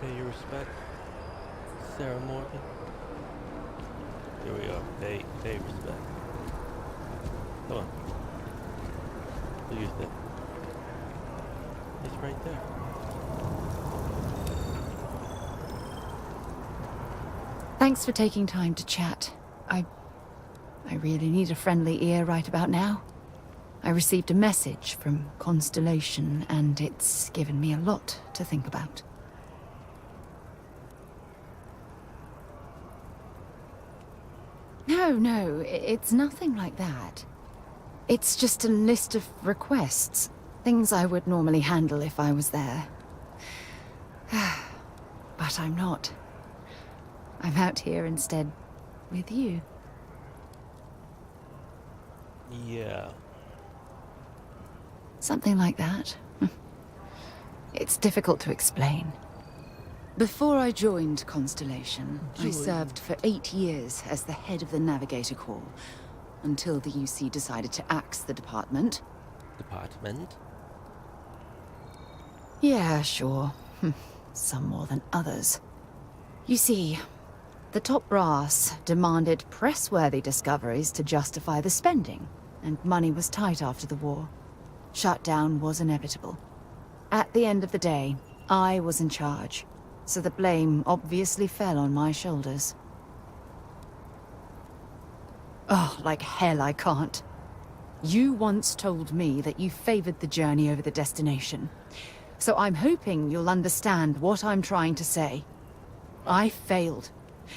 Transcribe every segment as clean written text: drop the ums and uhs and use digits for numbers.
Pay your respect, Sarah Morgan. Here we are. Pay respect. Come on. Do your thing. It's right there. Thanks for taking time to chat. I really need a friendly ear right about now. I received a message from Constellation, and it's given me a lot to think about. No, it's nothing like that. It's just a list of requests. Things I would normally handle if I was there. But I'm not. I'm out here instead, with you. Yeah. Something like that. It's difficult to explain. Before I joined Constellation, I served for 8 years as the head of the Navigator Corps, until the UC decided to axe the department. Department? Yeah, sure. Some more than others. You see, the top brass demanded press-worthy discoveries to justify the spending, and money was tight after the war. Shutdown was inevitable. At the end of the day, I was in charge, so the blame obviously fell on my shoulders. Oh, like hell I can't. You once told me that you favored the journey over the destination, so I'm hoping you'll understand what I'm trying to say. I failed,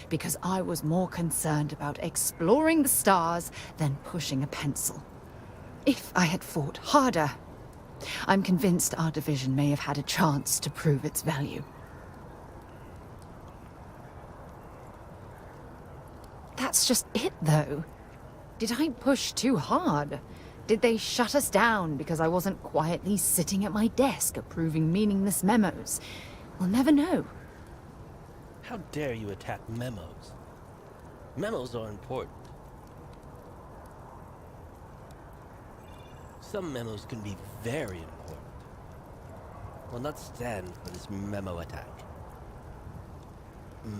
because I was more concerned about exploring the stars than pushing a pencil. If I had fought harder, I'm convinced our division may have had a chance to prove its value. That's just it, though. Did I push too hard? Did they shut us down because I wasn't quietly sitting at my desk approving meaningless memos? We'll never know. How dare you attack memos? Memos are important. Some memos can be very important. Will not stand for this memo attack.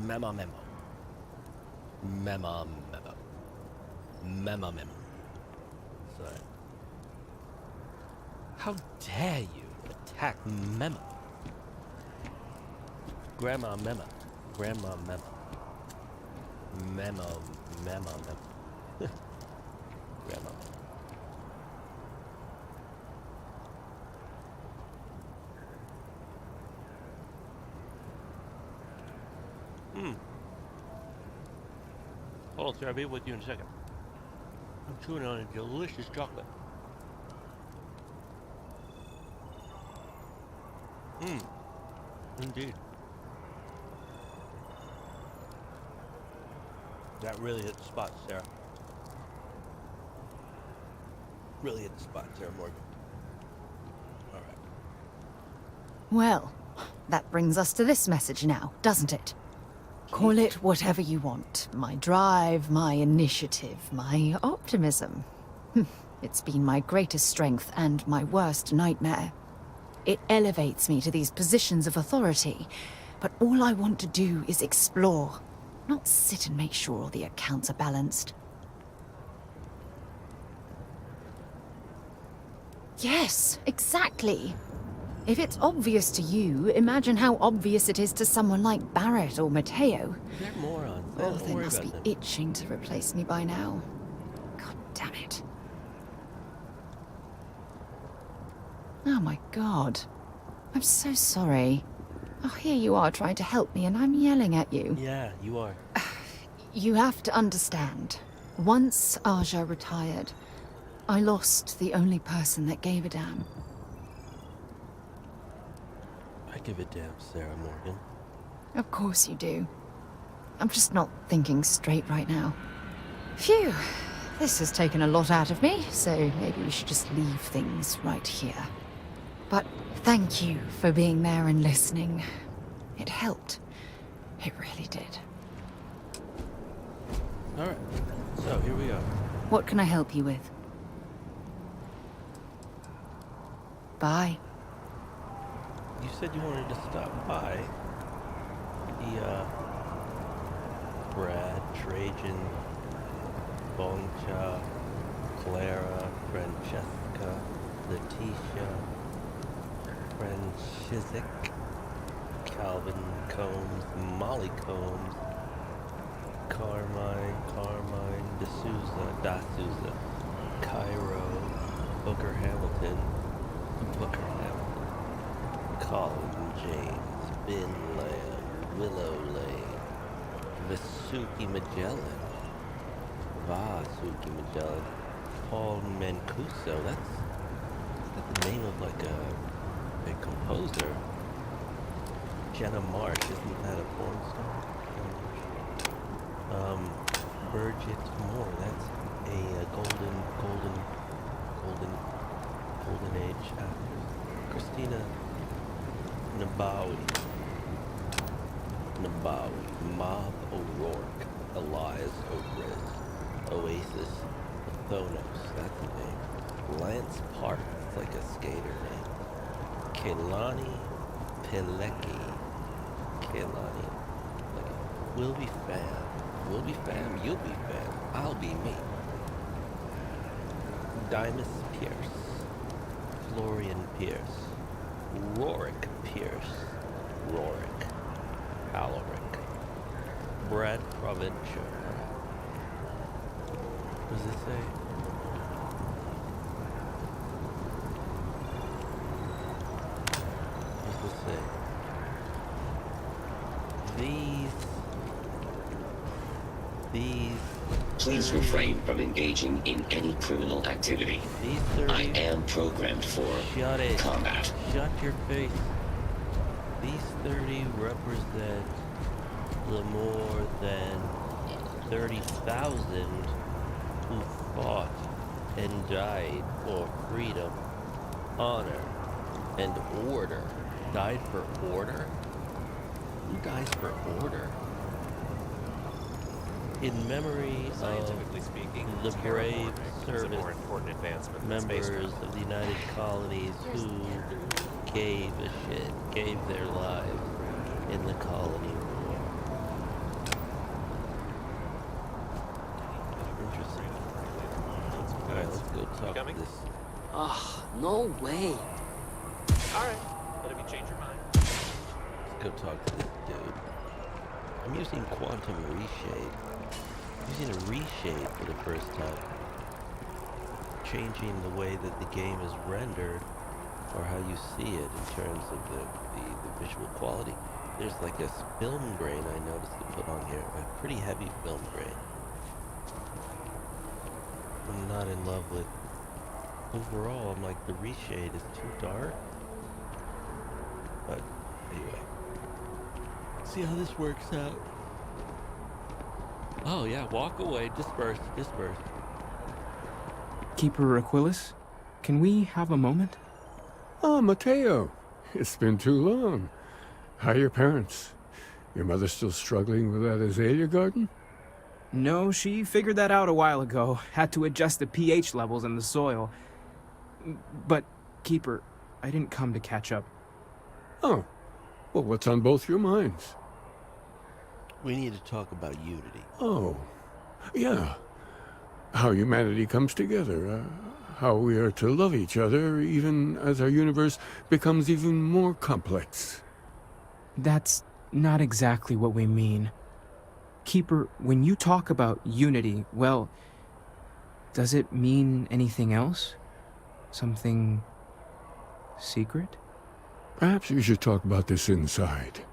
Memo. Sorry. How dare you attack memo? Grandma memo. Memo. Grandma. Hold on, sir. I'll be with you in a second. I'm chewing on a delicious chocolate. Indeed. That really hit the spot, Sarah. Really hit the spot, Sarah Morgan. All right. Well, that brings us to this message now, doesn't it? Call it whatever you want. My drive, my initiative, my optimism. It's been my greatest strength and my worst nightmare. It elevates me to these positions of authority, but all I want to do is explore, not sit and make sure all the accounts are balanced. Yes, exactly. If it's obvious to you, imagine how obvious it is to someone like Barrett or Mateo. They're morons. Oh, they must be itching to replace me by now. God damn it. Oh my god. I'm so sorry. Oh, here you are trying to help me and I'm yelling at you. Yeah, you are. You have to understand. Once Aja retired, I lost the only person that gave a damn. I give a damn, Sarah Morgan. Of course you do. I'm just not thinking straight right now. Phew. This has taken a lot out of me, so maybe we should just leave things right here. But thank you for being there and listening. It helped. It really did. All right. So, here we are. What can I help you with? Bye. You said you wanted to stop by. Tia, Brad, Trajan, Bongcha, Clara, Francesca, Letitia, Franchizik, Calvin Combs, Molly Combs, Carmine, D'Souza, Cairo, Booker Hamilton, Colin James, Ben Lamb, Willow Lane, Vasuki Magellan, Paul Mancuso, that's the name of like a composer. Jenna March, isn't that a porn star? Bridget Moore, that's a golden age actress. Christina Nabawi, Mob O'Rourke, Elias O'Griz, Oasis, Thonos, that's the name. Lance Park, it's like a skater name. Kelani Pilecki, We'll be fam, you'll be fam, I'll be me. Dimas Pierce, Florian Pierce, Rorick Pierce, Alaric, Brad Provencher. What does it say? What does it say? Please refrain from engaging in any criminal activity. I am programmed for combat. Shut your face. These 30 represent the more than 30,000 who fought and died for freedom, honor, and order. Died for order? Who dies for order? In memory Scientifically speaking, of the brave service more important advancement members of the United Colonies who gave a shit, gave their lives in the colony war. Interesting. Alright, let's go talk to this. Ah, no way. Alright, but if you change your mind. Let's go talk to this dude. I'm using quantum reshape. Using a reshape for the first time. Changing the way that the game is rendered, or how you see it in terms of the visual quality. There's like a film grain I noticed to put on here, a pretty heavy film grain. I'm not in love with. Overall, I'm like, the reshade is too dark. But anyway, see how this works out. Oh yeah, walk away, disperse. Keeper Aquilus, can we have a moment? Ah, Mateo. It's been too long. How are your parents? Your mother still struggling with that azalea garden? No, she figured that out a while ago. Had to adjust the pH levels in the soil. But, Keeper, I didn't come to catch up. Oh. Well, what's on both your minds? We need to talk about unity. Oh. Yeah. How humanity comes together. How we are to love each other even as our universe becomes even more complex. That's not exactly what we mean. Keeper, when you talk about unity, well, does it mean anything else? Something secret? Perhaps we should talk about this inside.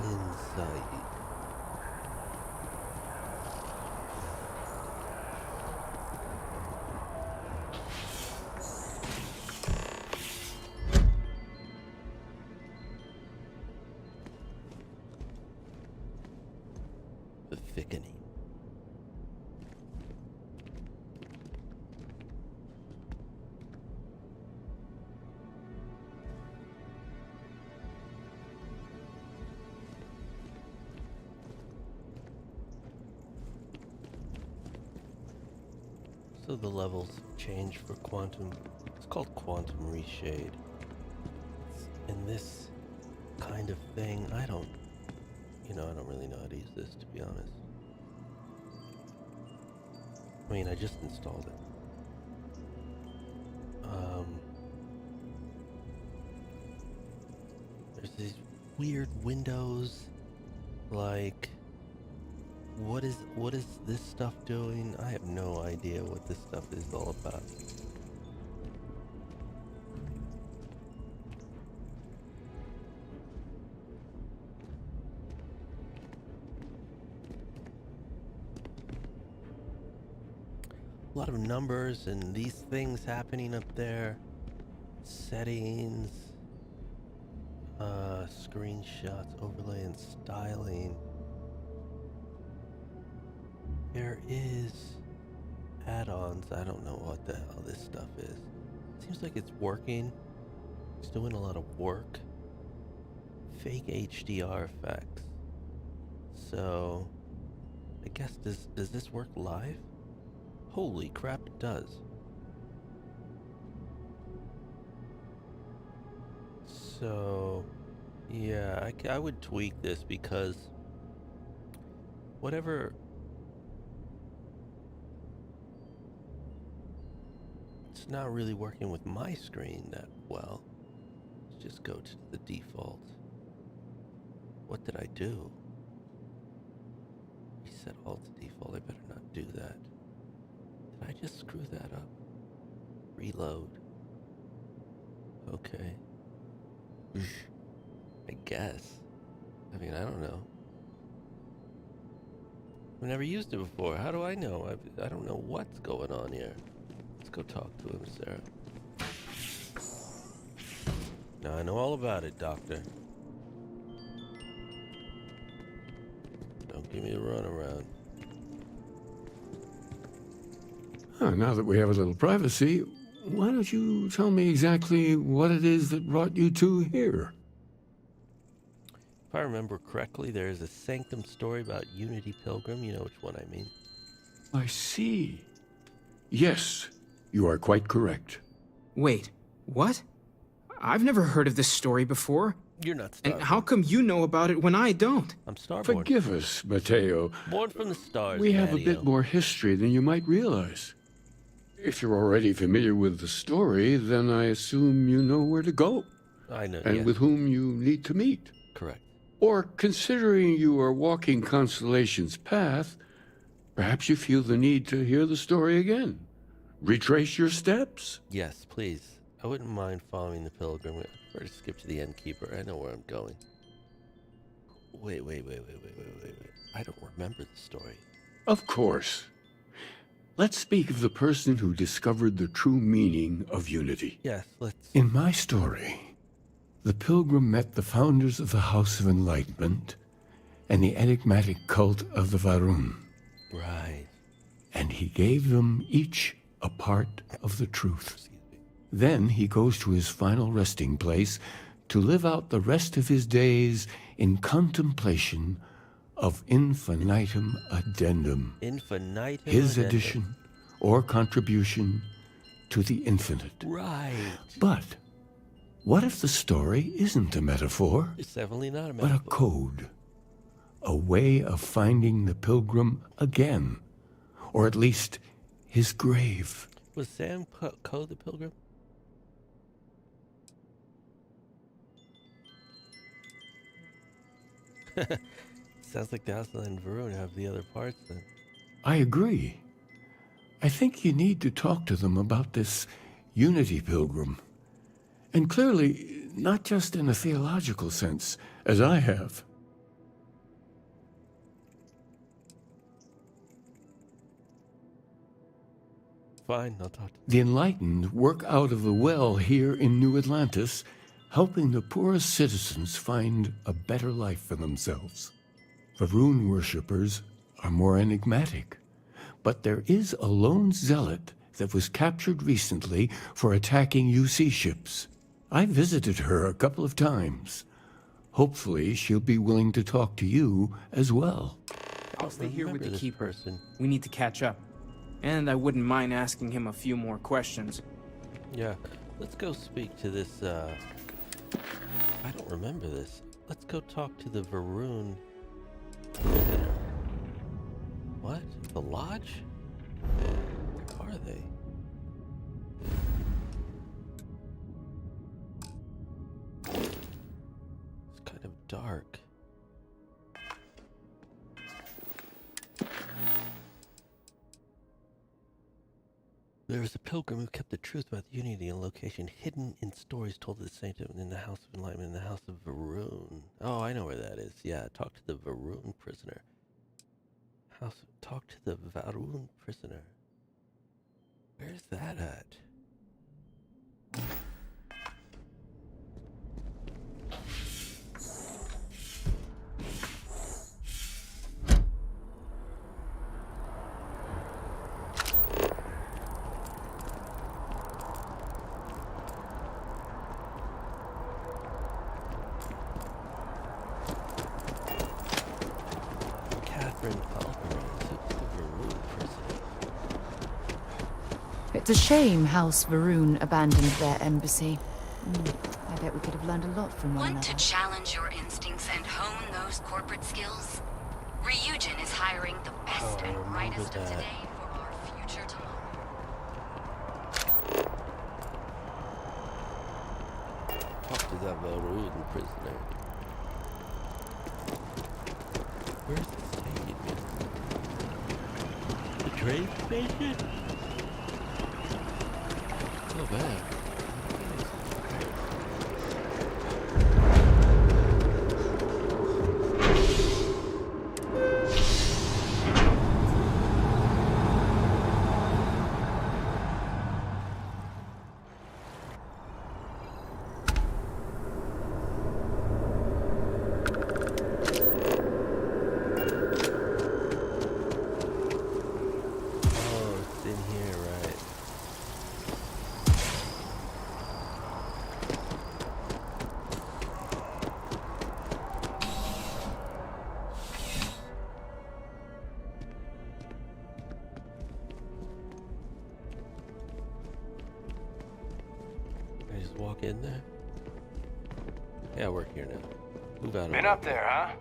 Inside. The thickening. So the levels change for quantum. It's called quantum reshade. It's in this kind of thing, I don't really know how to use this, to be honest. I mean, I just installed it. There's these weird windows, like, what is this stuff doing? I have no idea what this stuff is all about. A lot of numbers and these things happening up there. Settings, screenshots, overlay, and styling. There is add-ons. I don't know what the hell this stuff is. Seems like it's working. It's doing a lot of work. Fake HDR effects. So, I guess does this work live? Holy crap, it does. So, yeah, I would tweak this because whatever... It's not really working with my screen that well. Let's just go to the default. What did I do? Reset all to default. I better not do that. Did I just screw that up? Reload. Okay. I guess. I mean, I don't know. I've never used it before. How do I know? I don't know what's going on here. Let's go talk to him, Sarah. Now I know all about it, Doctor. Don't give me a runaround. Now that we have a little privacy, why don't you tell me exactly what it is that brought you two here? If I remember correctly, there is a Sanctum story about Unity Pilgrim. You know which one I mean. I see. Yes, you are quite correct. Wait, what? I've never heard of this story before. You're not Starborn. And how come you know about it when I don't? I'm Starborn. Forgive us, Mateo. Born from the stars, We have Matteo. a bit more history than you might realize. If you're already familiar with the story, then I assume you know where to go. I know, And yeah. with whom you need to meet. Correct. Or, considering you are walking Constellation's path, perhaps you feel the need to hear the story again. Retrace your steps. Yes, please. I wouldn't mind following the pilgrim. I prefer to skip to the innkeeper. I know where I'm going. Wait. I don't remember the story. Of course. Let's speak of the person who discovered the true meaning of unity. Yes, let's... In my story, the pilgrim met the founders of the House of Enlightenment and the enigmatic cult of the Varun. Right. And he gave them each a part of the truth. Then he goes to his final resting place to live out the rest of his days in contemplation of infinitum addendum. Infinitum His addendum. addition or contribution to the infinite. Right. But what if the story isn't a metaphor, It's definitely not a but a metaphor. code? A way of finding the pilgrim again, or at least his grave. Was Sam Coe the pilgrim? Sounds like the Aslan and Varun have the other parts then. I agree. I think you need to talk to them about this unity pilgrim. And clearly, not just in a theological sense, as I have. Fine, I'll talk to The enlightened work out of the well here in New Atlantis, helping the poorest citizens find a better life for themselves. Varun worshippers are more enigmatic, but there is a lone zealot that was captured recently for attacking UC ships. I visited her a couple of times. Hopefully, she'll be willing to talk to you as well. I'll stay here with remember the this keeper. person. We need to catch up. And I wouldn't mind asking him a few more questions. Yeah, let's go speak to this, I don't remember this. Let's go talk to the Varun prisoner. What? The lodge? Where are they? It's kind of dark. There was a pilgrim who kept the truth about the unity and location hidden in stories told to the saint in the House of Enlightenment, in the House of Varun. Oh, I know where that is. Yeah, talk to the Varun prisoner. Talk to the Varun prisoner. Where's that at? It's a shame House Varun abandoned their embassy. I bet we could have learned a lot from one Want to another. challenge your instincts and hone those corporate skills? Ryujin is hiring the best and brightest of today for our future tomorrow. Talk to that Varun prisoner. Where's this taking me? The train station? Oh man. Walk in there? Yeah, I work here now. Move out of Been up there, huh?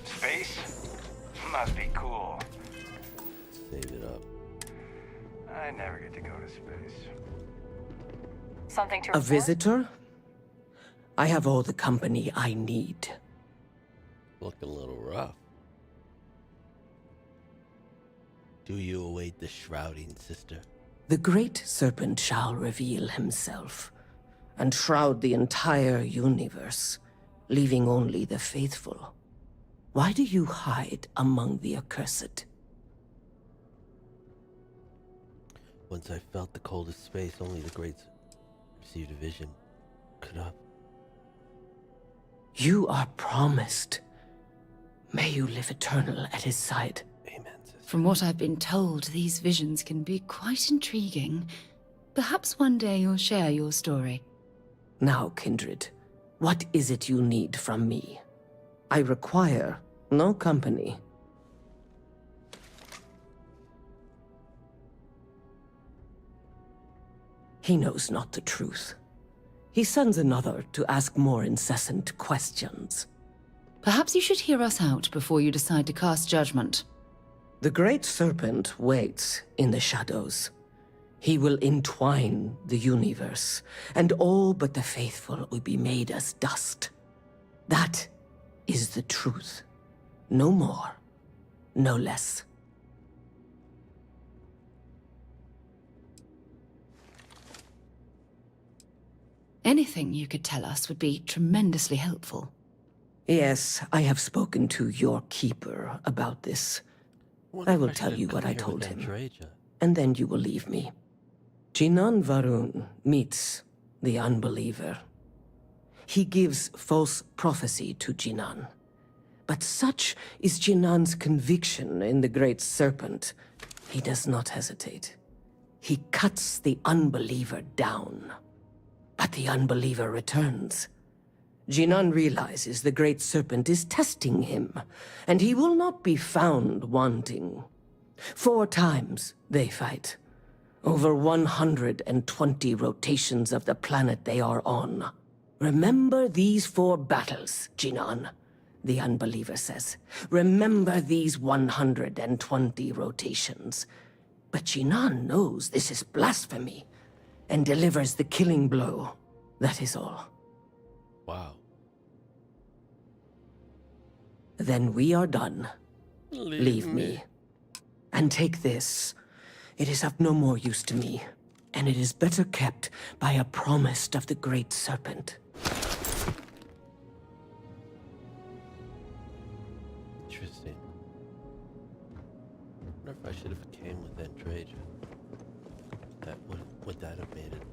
Space? Must be cool. Save it up. I never get to go to space. Something to A visitor? I have all the company I need. Looking a little rough. Do you await the shrouding, sister? The Great Serpent shall reveal himself and shroud the entire universe, leaving only the faithful. Why do you hide among the accursed? Once I felt the coldest space, only the greats received a vision. Could have. You are promised. May you live eternal at his side. Amen, sister. From what I've been told, these visions can be quite intriguing. Perhaps one day you'll share your story. Now, Kindred, what is it you need from me? I require no company. He knows not the truth. He sends another to ask more incessant questions. Perhaps you should hear us out before you decide to cast judgment. The Great Serpent waits in the shadows. He will entwine the universe, and all but the faithful will be made as dust. That is the truth. No more, no less. Anything you could tell us would be tremendously helpful. Yes, I have spoken to your keeper about this. I will tell you what I told him, and then you will leave me. Jinan Varun meets the unbeliever. He gives false prophecy to Jinan. But such is Jinan's conviction in the Great Serpent, he does not hesitate. He cuts the unbeliever down. But the unbeliever returns. Jinan realizes the Great Serpent is testing him, and he will not be found wanting. 4 times they fight. Over 120 rotations of the planet they are on. Remember these 4 battles, Jinan, the Unbeliever says. Remember these 120 rotations. But Jinan knows this is blasphemy and delivers the killing blow. That is all. Wow. Then we are done. Leave me. And take this. It is of no more use to me, and it is better kept by a promise of the Great Serpent. Interesting. I wonder if I should have came with Andreja. That would that have made it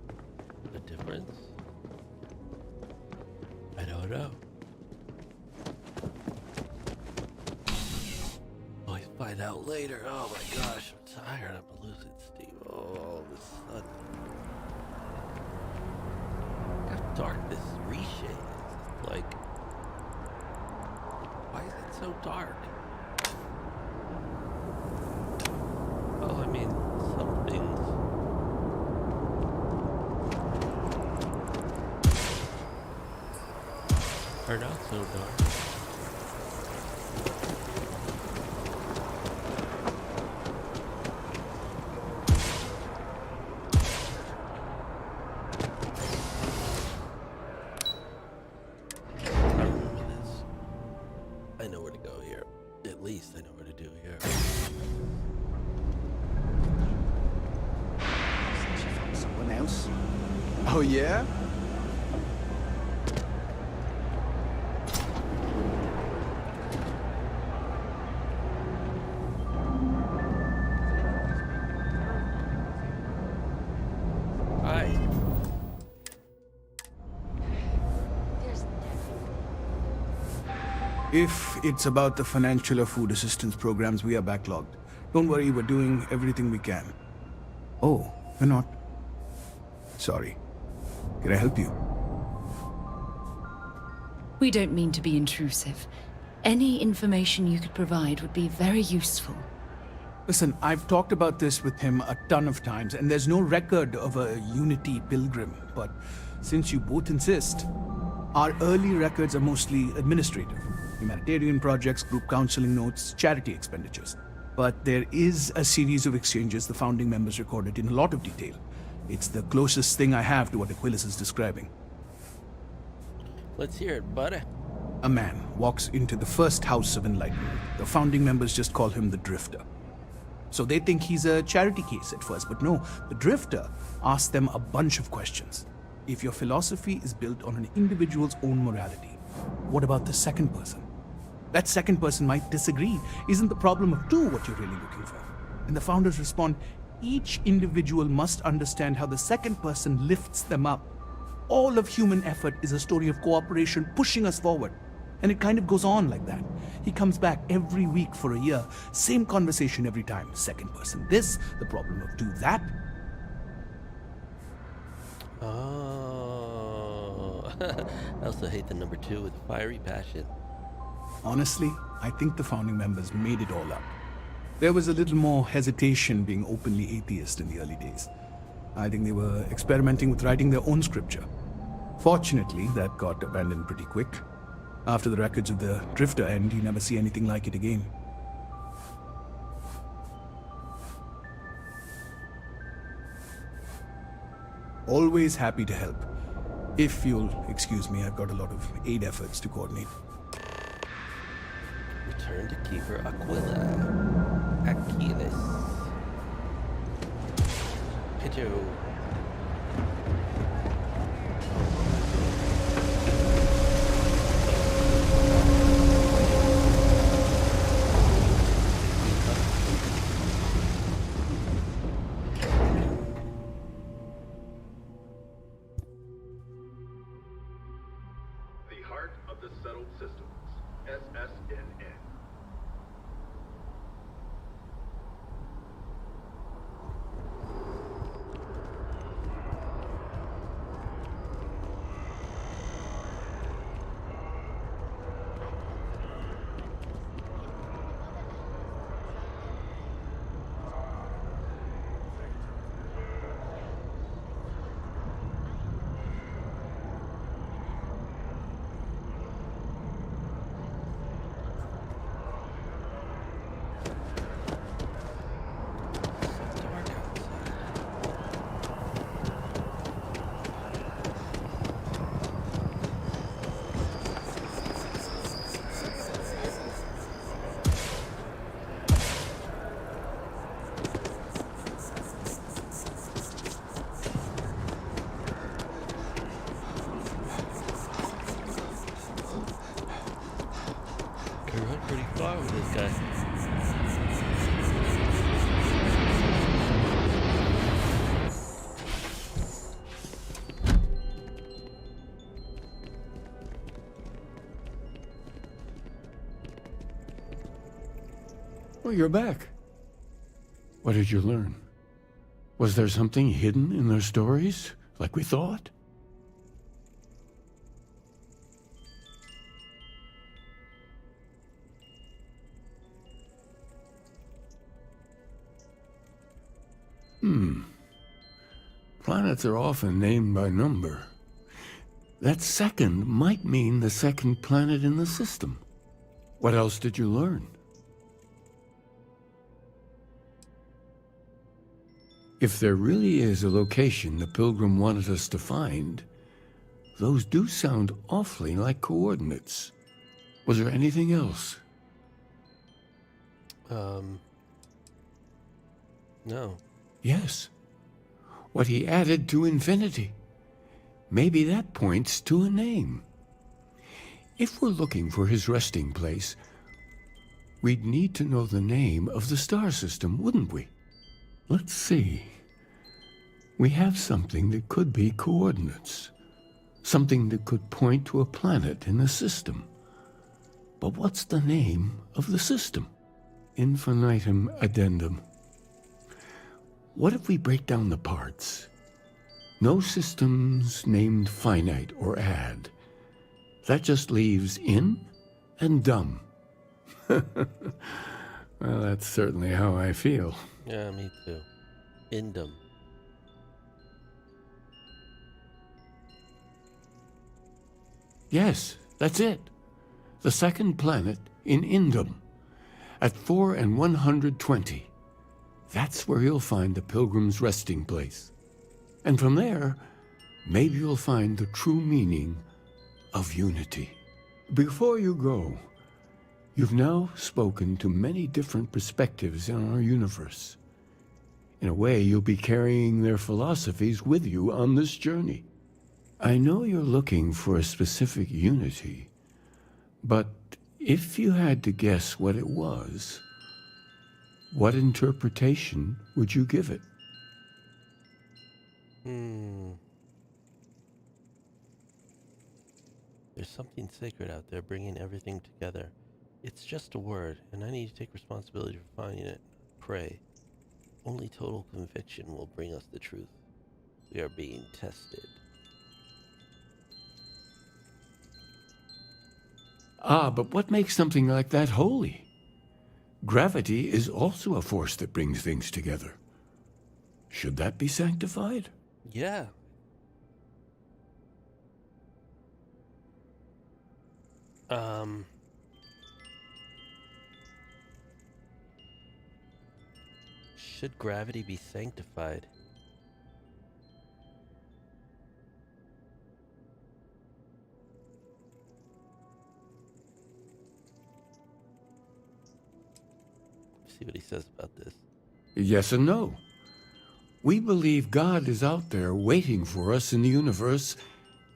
a difference? I don't know. Always find out later. Oh my gosh, I'm tired. I'm losing steam all of a sudden. Look how dark this reshade is. It's like, why is it so dark? Well, I mean, some things. Are not so dark. Oh, yeah? Hi. If it's about the financial or food assistance programs, we are backlogged. Don't worry, we're doing everything we can. Oh, we're not? Sorry. Can I help you? We don't mean to be intrusive. Any information you could provide would be very useful. Listen, I've talked about this with him a ton of times, and there's no record of a Unity pilgrim. But since you both insist, our early records are mostly administrative. Humanitarian projects, group counseling notes, charity expenditures. But there is a series of exchanges the founding members recorded in a lot of detail. It's the closest thing I have to what Aquilus is describing. Let's hear it, buddy. A man walks into the first house of enlightenment. The founding members just call him the Drifter. So they think he's a charity case at first, but no, the Drifter asks them a bunch of questions. If your philosophy is built on an individual's own morality, what about the second person? That second person might disagree. Isn't the problem of 2 what you're really looking for? And the founders respond, each individual must understand how the second person lifts them up. All of human effort is a story of cooperation pushing us forward. And it kind of goes on like that. He comes back every week for a year. Same conversation every time. Second person this, the problem of 2 that. Oh. I also hate the number 2 with fiery passion. Honestly, I think the founding members made it all up. There was a little more hesitation being openly atheist in the early days. I think they were experimenting with writing their own scripture. Fortunately, that got abandoned pretty quick. After the records of the Drifter end, you never see anything like it again. Always happy to help. If you'll excuse me, I've got a lot of aid efforts to coordinate. Return to Keeper Aquila. Achilles. Pijo. The heart of the settled systems, SSNN. Okay. Well, you're back. What did you learn? Was there something hidden in their stories, like we thought? Planets are often named by number. That second might mean the second planet in the system. What else did you learn? If there really is a location the Pilgrim wanted us to find, those do sound awfully like coordinates. Was there anything else? No. Yes. What he added to infinity. Maybe that points to a name. If we're looking for his resting place, we'd need to know the name of the star system, wouldn't we? Let's see. We have something that could be coordinates. Something that could point to a planet in the system. But what's the name of the system? Infinitum addendum. What if we break down the parts? No systems named finite or add. That just leaves in and dumb. Well, that's certainly how I feel. Yeah, me too. Indum. Yes, that's it. The second planet in Indum. At 4 and 120. That's where you'll find the Pilgrim's resting place. And from there, maybe you'll find the true meaning of unity. Before you go, you've now spoken to many different perspectives in our universe. In a way, you'll be carrying their philosophies with you on this journey. I know you're looking for a specific unity, but if you had to guess what it was, what interpretation would you give it? There's something sacred out there bringing everything together. It's just a word, and I need to take responsibility for finding it. Pray. Only total conviction will bring us the truth. We are being tested. Ah, but what makes something like that holy? Gravity is also a force that brings things together. Should that be sanctified? Yeah. Should gravity be sanctified? See what he says about this. Yes and no. We believe God is out there waiting for us in the universe,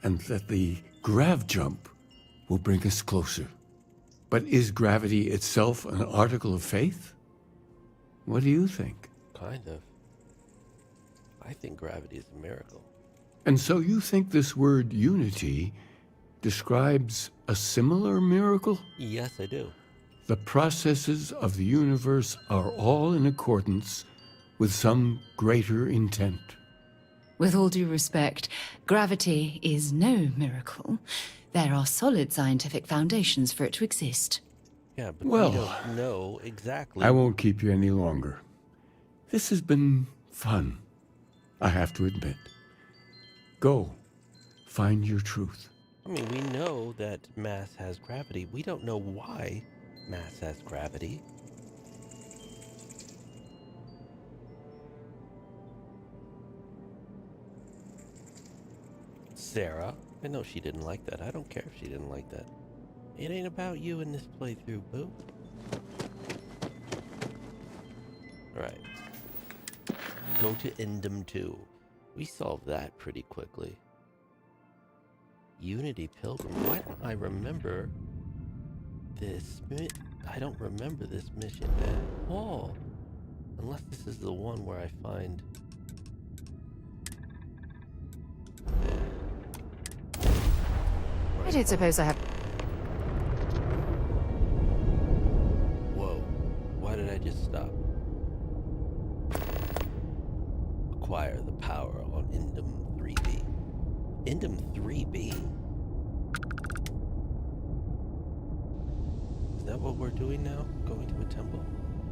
and that the grav jump will bring us closer. But is gravity itself an article of faith? What do you think? Kind of. I think gravity is a miracle. And so you think this word unity describes a similar miracle? Yes, I do. The processes of the universe are all in accordance with some greater intent. With all due respect, gravity is no miracle. There are solid scientific foundations for it to exist. Yeah, but Well, we don't know exactly. I won't keep you any longer. This has been fun, I have to admit. Go, find your truth. I mean, we know that mass has gravity. We don't know why mass has gravity. Sarah, I know she didn't like that. I don't care if she didn't like that. It ain't about you in this playthrough, boo. Alright. Go to Indum 2. We solved that pretty quickly. Unity Pilgrim. Why don't I remember this? I don't remember this mission at all. Unless this is the one where I find... I don't suppose I have... Whoa. Why did I just stop? Acquire the power on Indum 3B. Indum 3B? Is that what we're doing now? Going to a temple?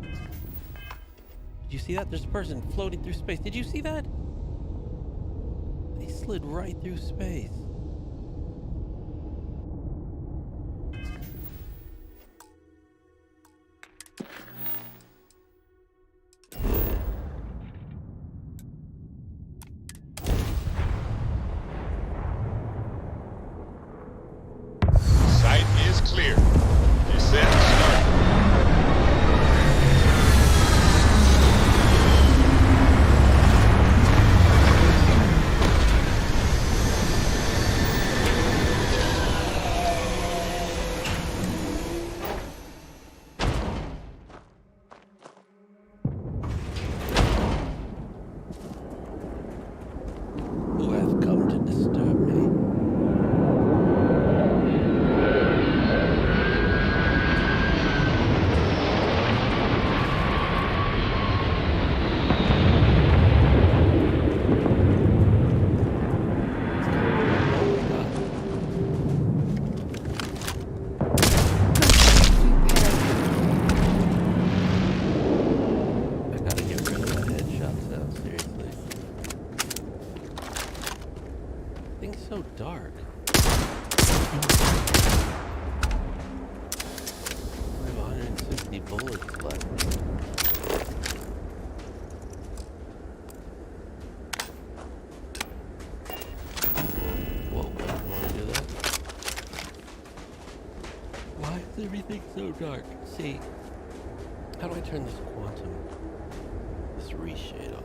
Did you see that? There's a person floating through space. Did you see that? They slid right through space. Site is clear. Descent start. Who hath come to disturb me? I gotta get rid of that headshot sound, seriously. Thing's so dark. I have 160 bullets left. Whoa, I don't want to do that. Why is everything so dark? See, how do I turn this quantum, this reshade off?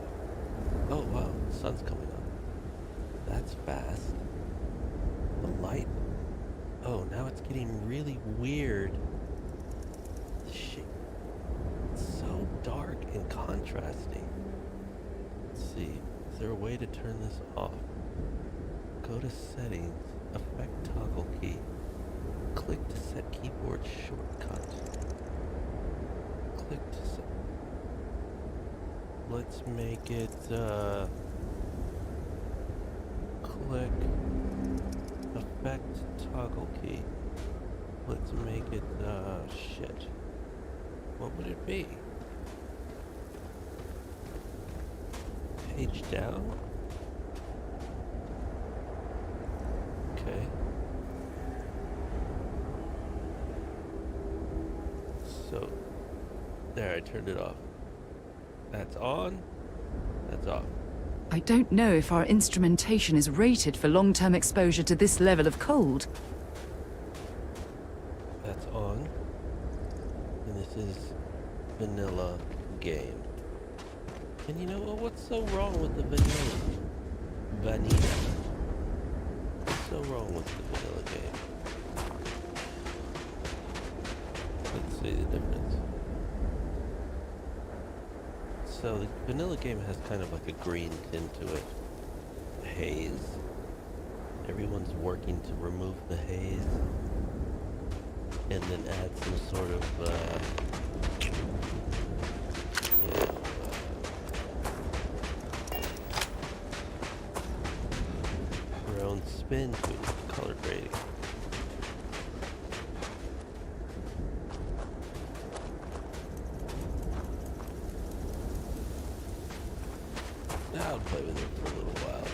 Oh wow, the sun's coming up. That's fast. The light. Oh, now it's getting really weird. Shit. It's so dark and contrasting. Let's see. Is there a way to turn this off? Go to settings. Effect toggle key. Click to set keyboard shortcut. Click to set. Let's make it, click effect toggle key. Let's make it, shit. What would it be? Page down? Okay. So, there, I turned it off. That's on. That's off. I don't know if our instrumentation is rated for long-term exposure to this level of cold. That's on. And this is vanilla game. And you know what? What's so wrong with the vanilla? Vanilla. What's so wrong with the vanilla game? Let's see the difference. So the vanilla game has kind of like a green tint to it. Haze. Everyone's working to remove the haze. And then add some sort of, their own spin to it, color grading. I'll play with it for a little while.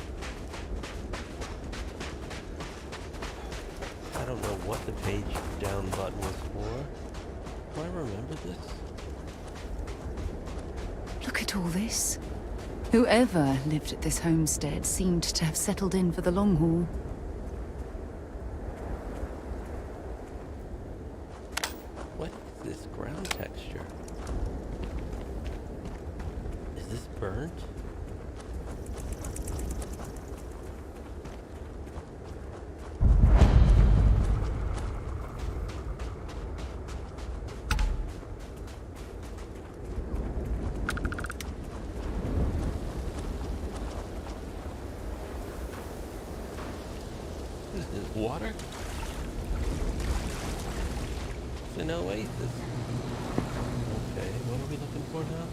I don't know what the page down button was for. Do I remember this? Look at all this. Whoever lived at this homestead seemed to have settled in for the long haul. What is this ground texture? Is this burnt? water? It's an oasis. Okay, what are we looking for now?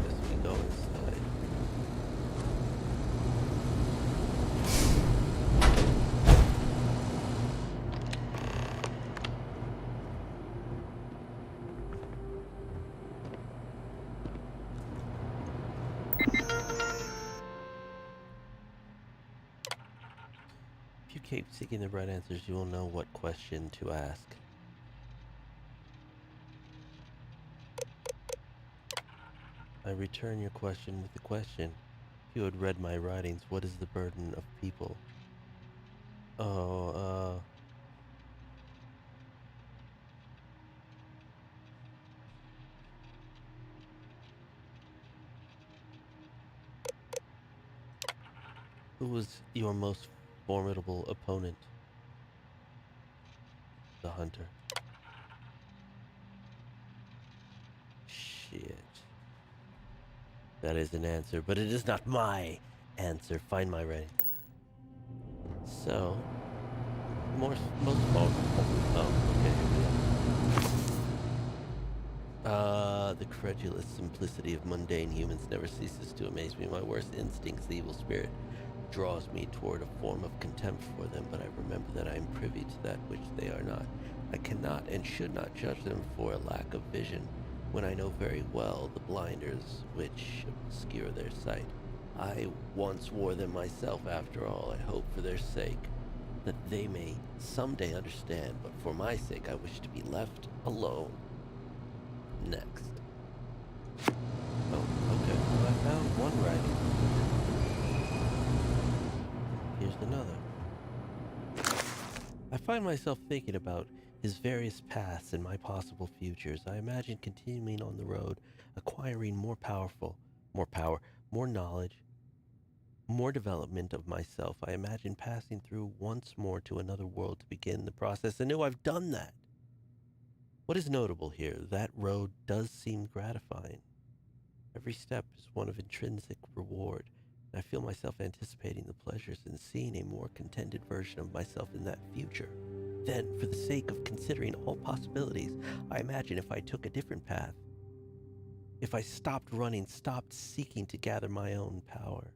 Guess we go inside. If you keep seeking the right answers, you will know what question to ask. I return your question with the question. If you had read my writings, what is the burden of people? Oh, who was your most formidable opponent? The hunter. Shit. That is an answer, but it is not my answer. Find my writing. So, most vulnerable. Oh, okay, here we go. The credulous simplicity of mundane humans never ceases to amaze me. My worst instincts, the evil spirit, draws me toward a form of contempt for them, but I remember that I am privy to that which they are not. I cannot and should not judge them for a lack of vision, when I know very well the blinders which obscure their sight. I once wore them myself, after all. I hope for their sake that they may someday understand, but for my sake I wish to be left alone. Next. Oh, okay. Well, I found one writing. Here's another. I find myself thinking about his various paths and my possible futures. I imagine continuing on the road, acquiring more power, more knowledge, more development of myself. I imagine passing through once more to another world to begin the process anew. I've done that. What is notable here, that road does seem gratifying. Every step is one of intrinsic reward. I feel myself anticipating the pleasures and seeing a more contented version of myself in that future. Then, for the sake of considering all possibilities, I imagine if I took a different path, if I stopped running, stopped seeking to gather my own power,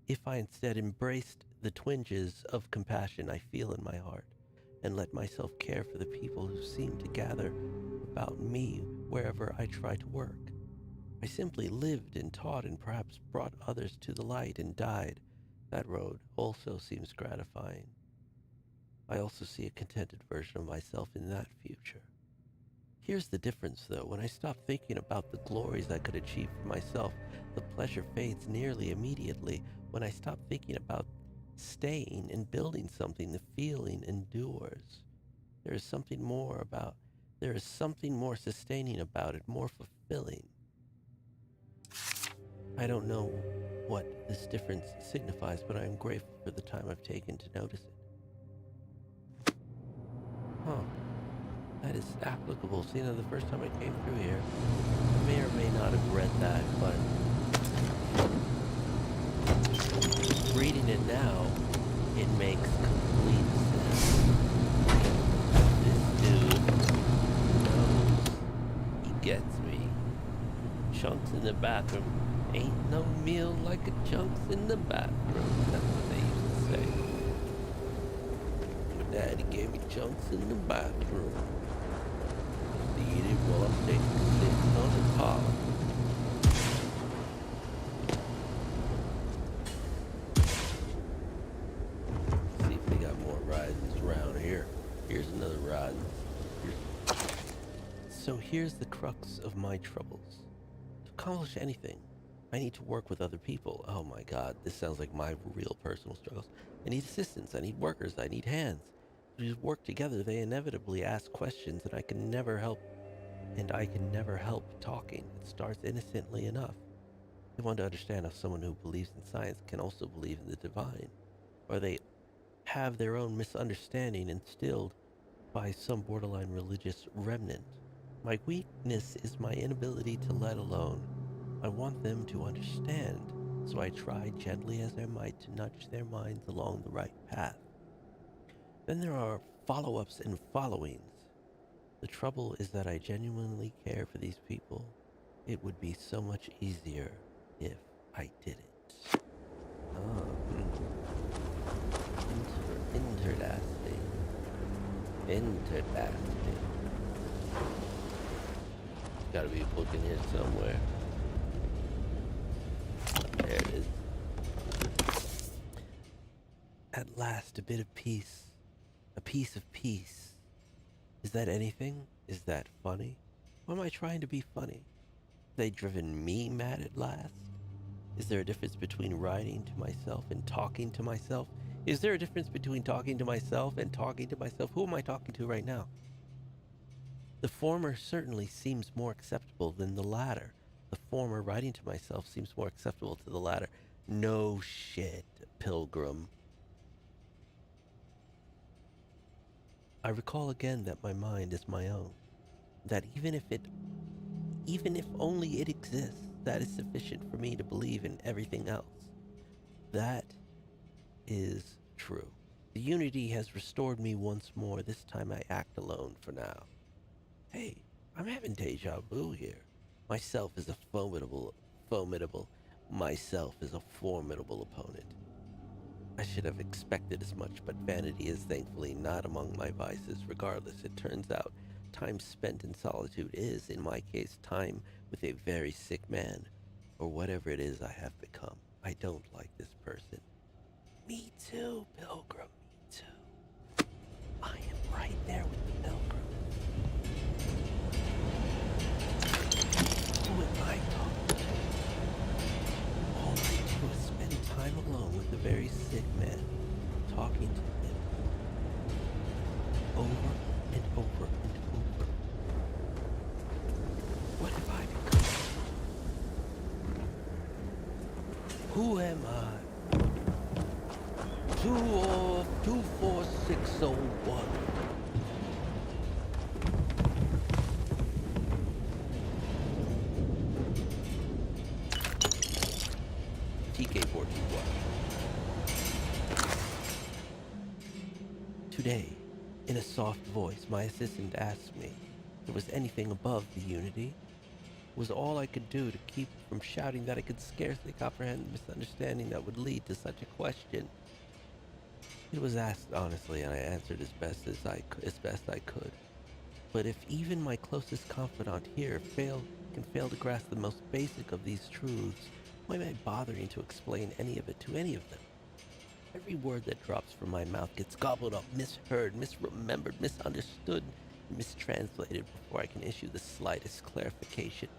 if I instead embraced the twinges of compassion I feel in my heart, and let myself care for the people who seem to gather about me wherever I try to work. I simply lived and taught and perhaps brought others to the light and died. That road also seems gratifying. I also see a contented version of myself in that future. Here's the difference, though. When I stop thinking about the glories I could achieve for myself, the pleasure fades nearly immediately. When I stop thinking about staying and building something, the feeling endures. There is something more sustaining about it, more fulfilling. I don't know what this difference signifies, but I am grateful for the time I've taken to notice it. Huh. That is applicable. See, the first time I came through here, I may or may not have read that, but reading it now, it makes complete sense. This dude knows he gets me. Chunks in the bathroom. Ain't no meal like a chunks in the bathroom. That's what they used to say. My daddy gave me chunks in the bathroom. Eat it while I'm taking sitting on the pot. See if they got more rides around here. Here's another ride. So here's the crux of my troubles. To accomplish anything, I need to work with other people. Oh my god, this sounds like my real personal struggles. I need assistants, I need workers, I need hands. To just work together, they inevitably ask questions and I can never help talking. It starts innocently enough. They want to understand how someone who believes in science can also believe in the divine, or they have their own misunderstanding instilled by some borderline religious remnant. My weakness is my inability to let alone. I want them to understand. so I tried gently as I might to nudge their minds along the right path. Then there are follow-ups and followings. The trouble is that I genuinely care for these people. It would be so much easier if I didn't. Interesting. Interesting. Gotta be a book in here somewhere. There it is. At last, a bit of peace. A piece of peace. Is that anything? Is that funny? Or am I trying to be funny? Have they driven me mad at last? Is there a difference between writing to myself and talking to myself? Is there a difference between talking to myself and talking to myself? Who am I talking to right now? The former certainly seems more acceptable than the latter. The former, writing to myself, seems more acceptable to the latter. No shit, Pilgrim. I recall again that my mind is my own. That even if only it exists, that is sufficient for me to believe in everything else. That is true. The unity has restored me once more. This time I act alone for now. Hey, I'm having deja vu here. Myself is a formidable opponent. I should have expected as much, but vanity is thankfully not among my vices. Regardless, it turns out time spent in solitude is, in my case, time with a very sick man, or whatever it is I have become. I don't like this person. Me too, Pilgrim, me too. I am right there with the Pilgrim. Who am I talking to? All I do is spend time alone with a very sick man, talking to him over and over and over. What have I become? Who am I? 24601. TK421. Today, in a soft voice, my assistant asked me if there was anything above the unity. It was all I could do to keep from shouting that I could scarcely comprehend the misunderstanding that would lead to such a question. It was asked honestly, and I answered as best I could. But if even my closest confidant here can fail to grasp the most basic of these truths, why am I bothering to explain any of it to any of them? Every word that drops from my mouth gets gobbled up, misheard, misremembered, misunderstood, mistranslated before I can issue the slightest clarification.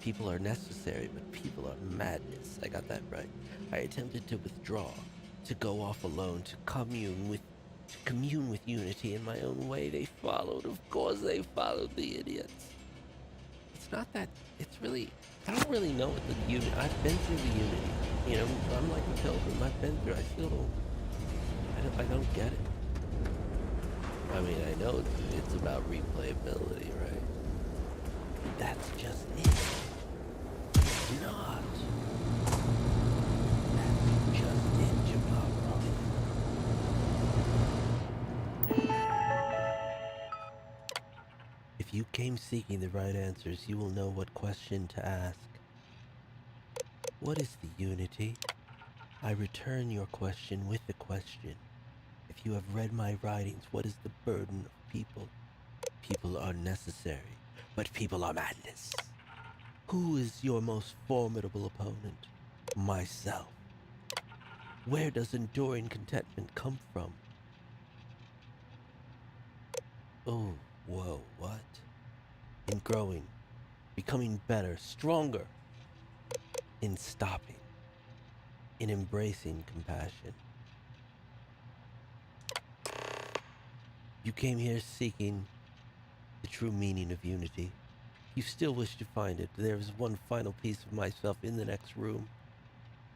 People are necessary, but people are madness. I got that right. I attempted to withdraw, to go off alone, to commune with unity in my own way. They followed. Of course they followed, the idiots. It's not that, I don't really know what the unity, I've been through the unity. You know, I'm like a pilgrim. I've been through, I don't get it. I mean, I know it's about replayability, right? That's just it. It's not. That's just it, Jamaro. If you came seeking the right answers, you will know what question to ask. What is the unity? I return your question with a question. If you have read my writings, what is the burden of people? People are necessary, but people are madness. Who is your most formidable opponent? Myself. Where does enduring contentment come from? Oh, whoa, what? In growing, becoming better, stronger. In stopping. In embracing compassion. You came here seeking the true meaning of unity. You still wish to find it. There is one final piece of myself in the next room.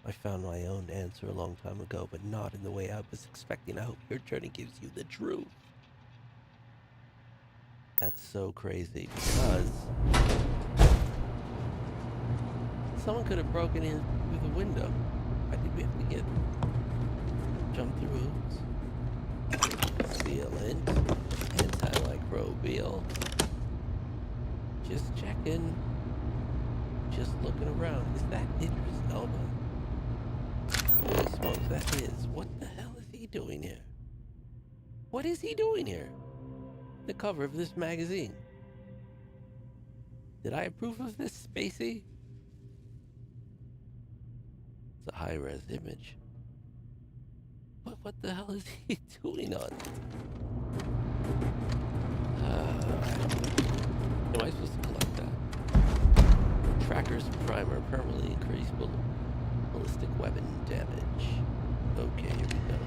I found my own answer a long time ago, but not in the way I was expecting. I hope your journey gives you the truth. That's so crazy, because someone could have broken in through the window. Why did we have to jump through hoops? Sealant, antimicrobial. Just checking. Just looking around. Is that Idris Elba? Holy smokes, that is. What the hell is he doing here? What is he doing here? The cover of this magazine. Did I approve of this, Spacey? It's a high-res image. What the hell is he doing on? Am I supposed to collect that? Tracker's primer permanently increased ballistic weapon damage. Okay, here we go.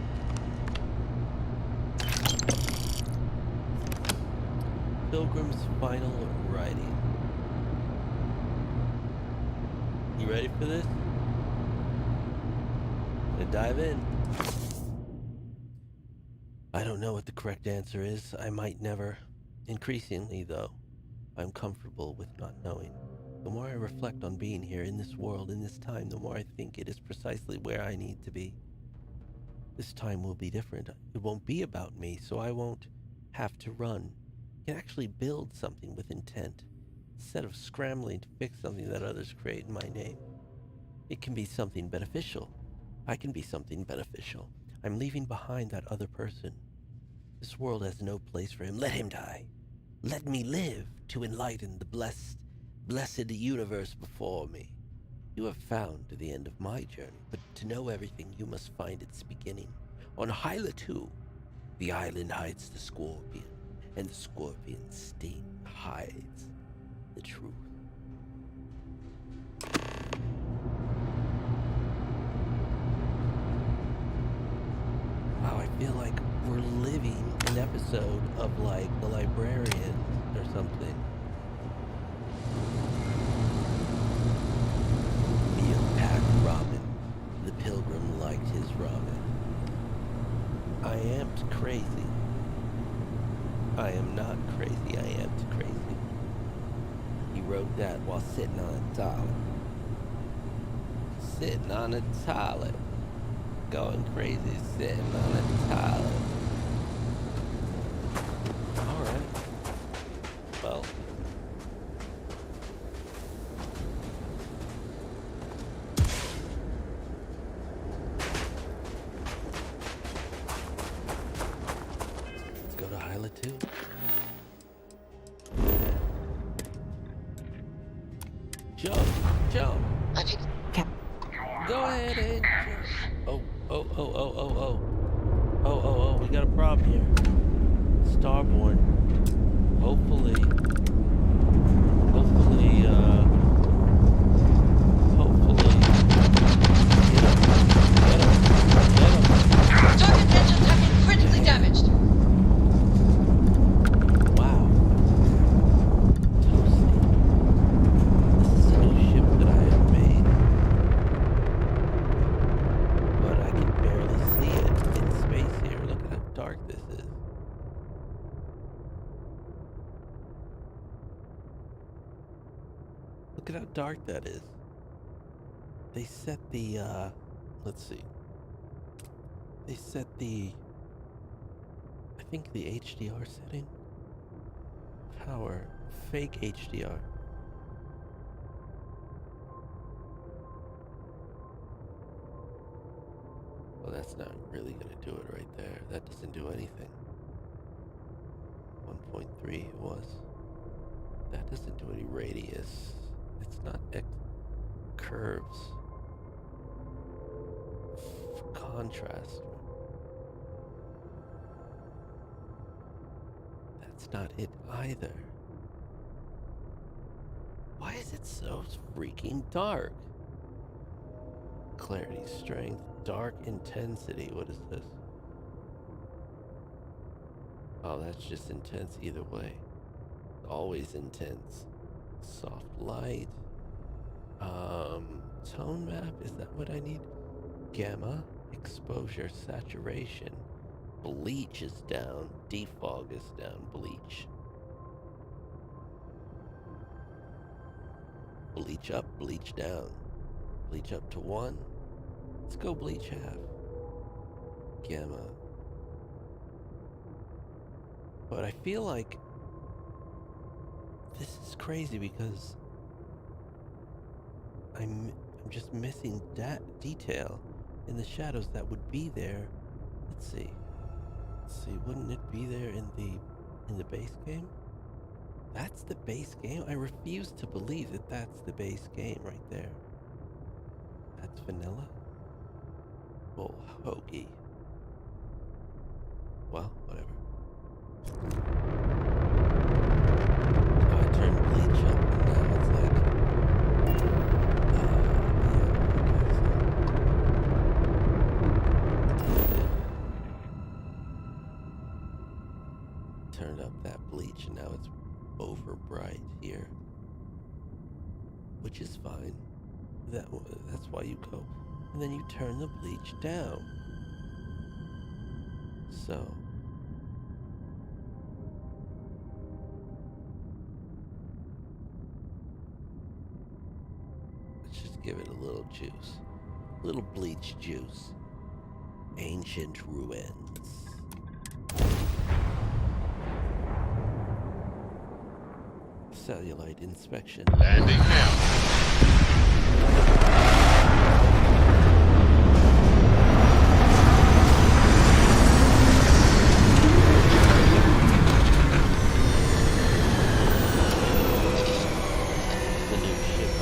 Pilgrim's final writing. You ready for this? Gonna dive in. I don't know what the correct answer is. I might never. Increasingly, though, I'm comfortable with not knowing. The more I reflect on being here in this world, in this time, the more I think it is precisely where I need to be. This time will be different. It won't be about me, so I won't have to run. I can actually build something with intent, instead of scrambling to fix something that others create in my name. It can be something beneficial. I can be something beneficial. I'm leaving behind that other person. This world has no place for him. Let him die. Let me live to enlighten the blessed universe before me. You have found the end of my journey, but to know everything, you must find its beginning. On Hyla 2, the island hides the scorpion, and the scorpion's sting hides the truth. Wow, I feel like we're living an episode of, like, The Librarian or something. Meal packed ramen. The pilgrim liked his ramen. I amped crazy. I am not crazy, I amped crazy. He wrote that while sitting on a toilet. Sitting on a toilet. Going crazy, sitting on a toilet. Alright. Well. Let's go to Hyla 2. Jump! Jump! Go ahead and jump. Oh, we got a problem here. Starborn. Hopefully, Target engine target critically damaged. Wow. Toasty. This is a new ship that I have made. But I can barely see it in space here. Look at how dark this is. Look at how dark that is. They set the, let's see. They set the, I think the HDR setting? Power. Fake HDR. Well, that's not really going to do it right there. That doesn't do anything. 1.3 it was. That doesn't do any radius. It's not curves. Contrast. That's not it either. Why is it so freaking dark? Clarity, strength, dark intensity. What is this? Oh, that's just intense either way. Always intense. Soft light. Tone map, is that what I need? Gamma, exposure, saturation. Bleach is down. Defog is down. Bleach. Bleach up, bleach down. Bleach up to 1. Let's go bleach half. Gamma. But I feel like this is crazy because I'm just missing that detail in the shadows that would be there. Let's see. Wouldn't it be there in the base game? That's the base game? I refuse to believe that that's the base game right there. That's vanilla? Bull hoagie. Well, whatever. Oh, I turned bleach up and now it's like... Turned up that bleach and now it's over bright here, which is fine. That's why you go, and then you turn the bleach down. So let's just give it a little juice, little bleach juice. Ancient ruins. Cellulite inspection. Landing now. The new ship.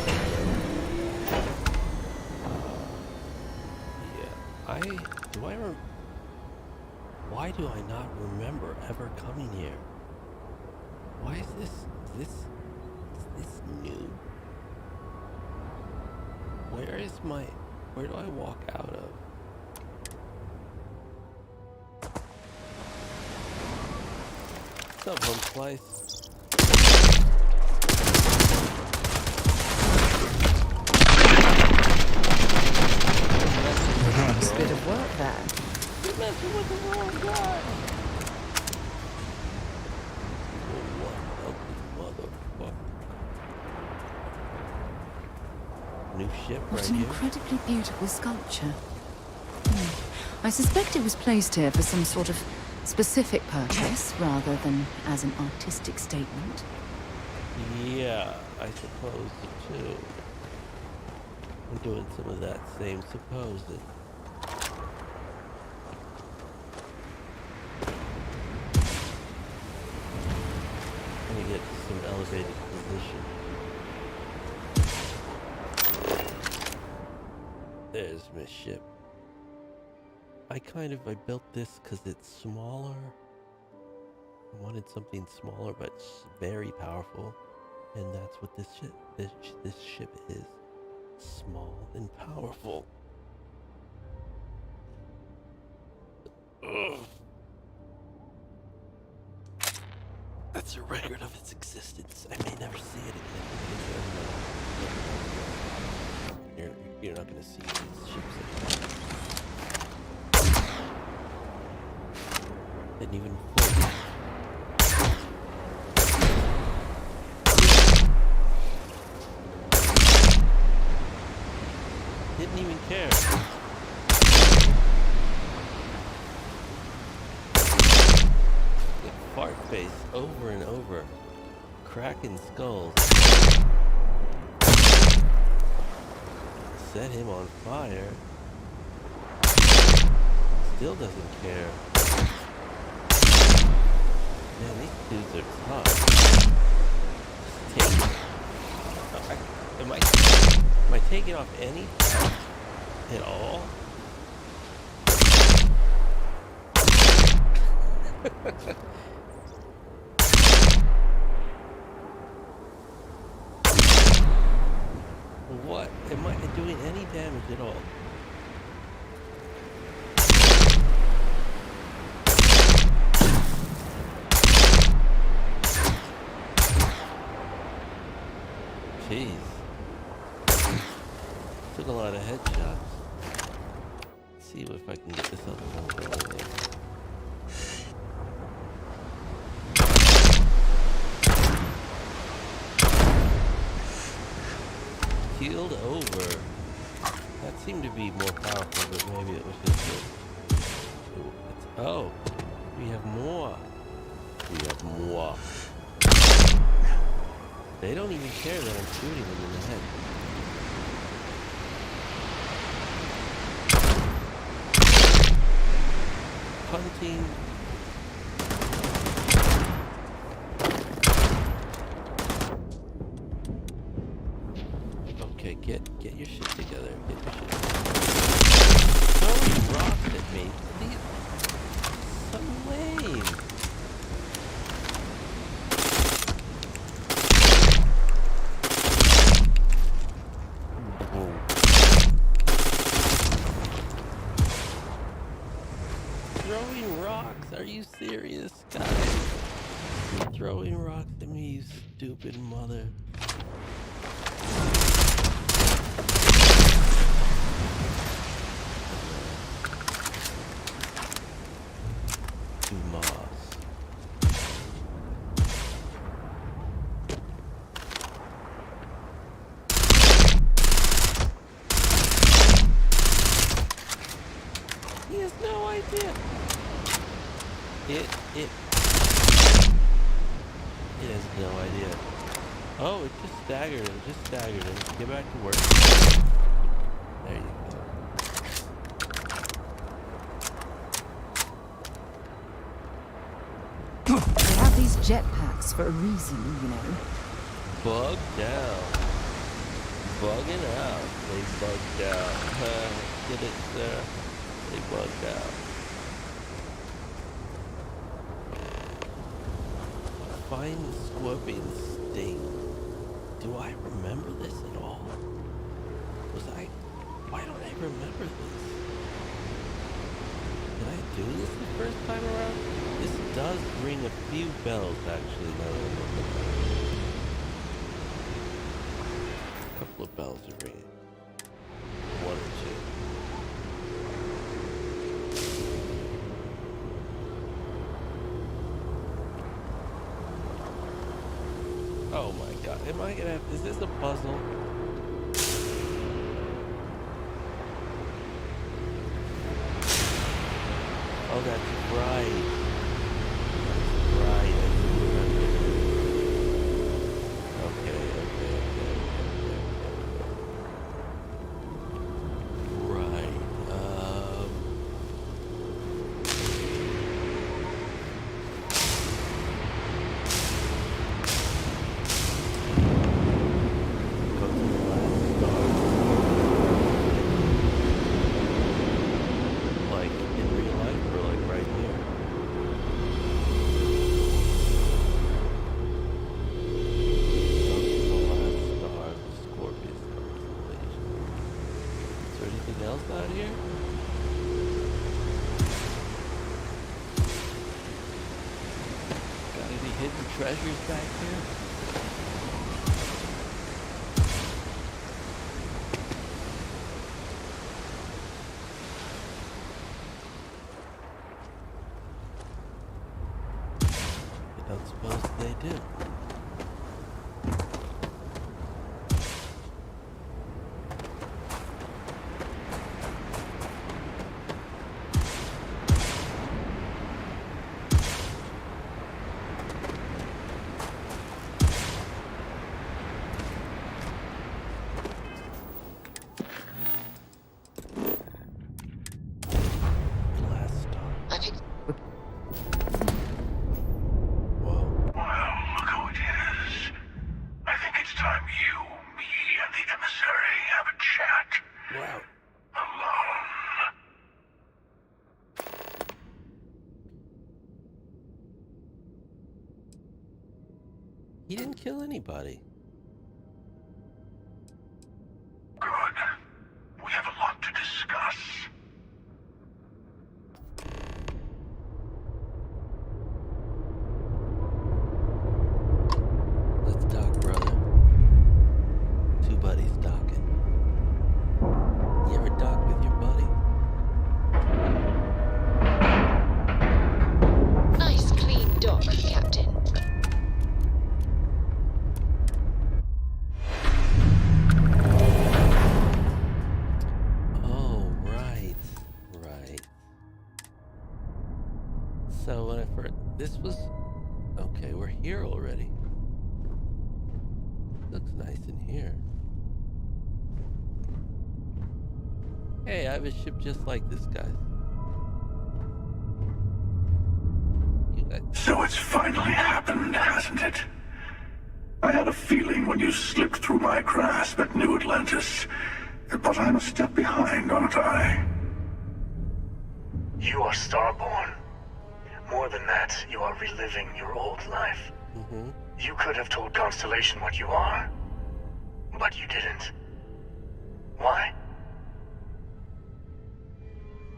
Yeah, why do I not remember ever coming here? Why is this new? Where do I walk out of? What's up, Home Slice? Nice bit of work there. You're messing with the wrong guy. New ship What right an here. incredibly beautiful sculpture. I suspect it was placed here for some sort of specific purpose rather than as an artistic statement. Yeah, I suppose too. I'm doing some of that same supposing. Let me get to some elevated position. There's my ship. I built this because it's smaller. I wanted something smaller but very powerful, and that's what this ship is. Small and powerful. Ugh. That's a record of its existence. I may never see it again. You're not gonna see these ships anymore. Didn't even float. Didn't even care. Fart face over and over. Cracking skulls. Set him on fire. Still doesn't care. Man, these dudes are tough. Just take it. Am I taking off any at all? What? Am I doing any damage at all? Jeez. Took a lot of headshots. Let's see if I can get this other one going. Keeled over. seemed to be more powerful, but maybe it was just oh, we have more. We have more. They don't even care that I'm shooting them in the head. Hunting. Okay, get your shit together. Get your shit together. Throwing rocks at me. These so lame. Whoa. Throwing rocks? Are you serious, guys? You're throwing rocks at me, you stupid mother. He has no idea. It has no idea. Oh, it just staggered him. Just staggered him. Get back to work. There you go. They have these jetpacks for a reason, you know. Bug down. Bugging out. They bugged out. Get it, sir? They bugged out. Find the scorpion sting. Do I remember this at all? Why don't I remember this? Did I do this the first time around? This does ring a few bells, actually, now that I remember that. A couple of bells are ringing. One or two. Oh my god, am I gonna have, is this a puzzle? Oh, that's right. That's right, I do remember. Okay. Right, like in real life or like right here? Go to the last star of the Scorpius constellation. Is there anything else out here? Got any hidden treasures back here? I don't suppose they do. Last star. I picked Whoa. Well, look who it is. I think it's time you, me, and the emissary have a chat. Wow. Alone. He didn't kill anybody. Good. We have a lot to discuss. Let's talk, brother. Two buddies talking. You ever talk with your buddy? nice clean dock, Captain. here already. Looks nice in here. Hey, I have a ship just like this, guys. You guys. So it's finally happened, hasn't it? I had a feeling when you slipped through my grasp at New Atlantis. But I'm a step behind, aren't I? You are Starborn. More than that, you are reliving your old life. Mm-hmm. You could have told Constellation what you are, but you didn't. Why?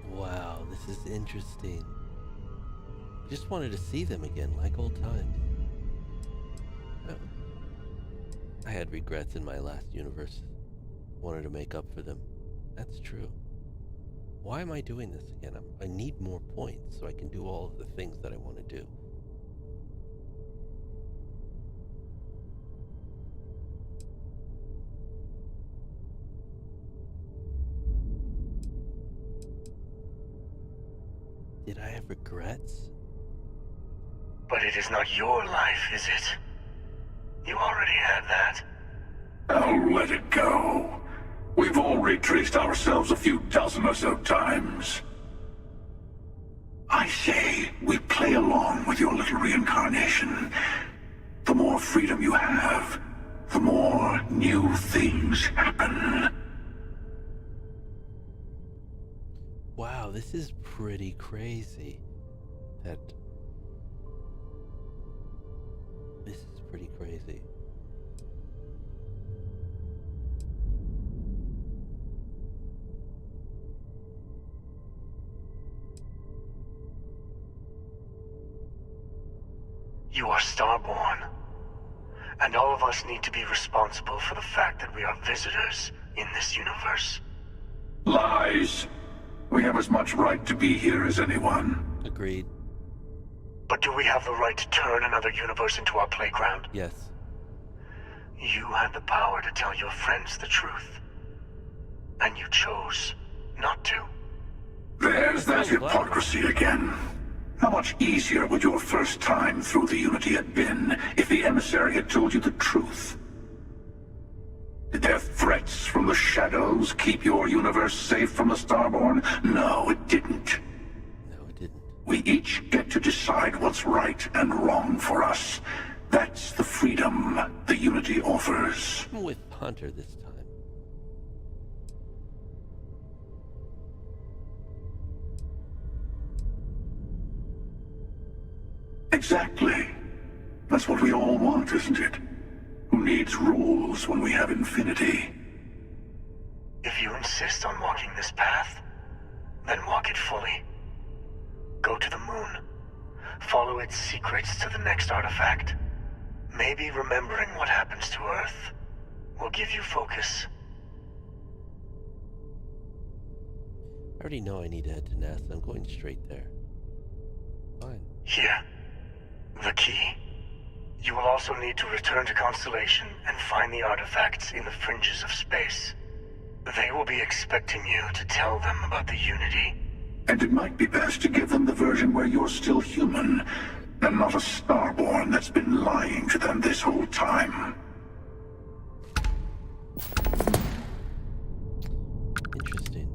Wow, this is interesting. Just wanted to see them again, like old times. Oh. I had regrets in my last universe. Wanted to make up for them. That's true. Why am I doing this again? I need more points so I can do all of the things that I want to do. Did I have regrets? But it is not your life, is it? You already had that. Oh, let it go. We've all retraced ourselves a few dozen or so times. I say, we play along with your little reincarnation. The more freedom you have, the more new things happen. Wow, this is pretty crazy. This is pretty crazy. You are Starborn. And all of us need to be responsible for the fact that we are visitors in this universe. Lies. We have as much right to be here as anyone. Agreed. But do we have the right to turn another universe into our playground? Yes. You had the power to tell your friends the truth. And you chose not to. There's that hypocrisy again. How much easier would your first time through the Unity have been if the emissary had told you the truth? Did their threats from the shadows keep your universe safe from the Starborn? No, it didn't. No, it didn't. We each get to decide what's right and wrong for us. That's the freedom the Unity offers. I'm with Hunter this time. Exactly. That's what we all want, isn't it? Who needs rules when we have infinity? If you insist on walking this path, then walk it fully. Go to the moon. Follow its secrets to the next artifact. Maybe remembering what happens to Earth will give you focus. I already know I need to head to NASA. I'm going straight there. Fine. Here. The key. You will also need to return to Constellation and find the artifacts in the fringes of space. They will be expecting you to tell them about the Unity. And it might be best to give them the version where you're still human, and not a Starborn that's been lying to them this whole time. Interesting.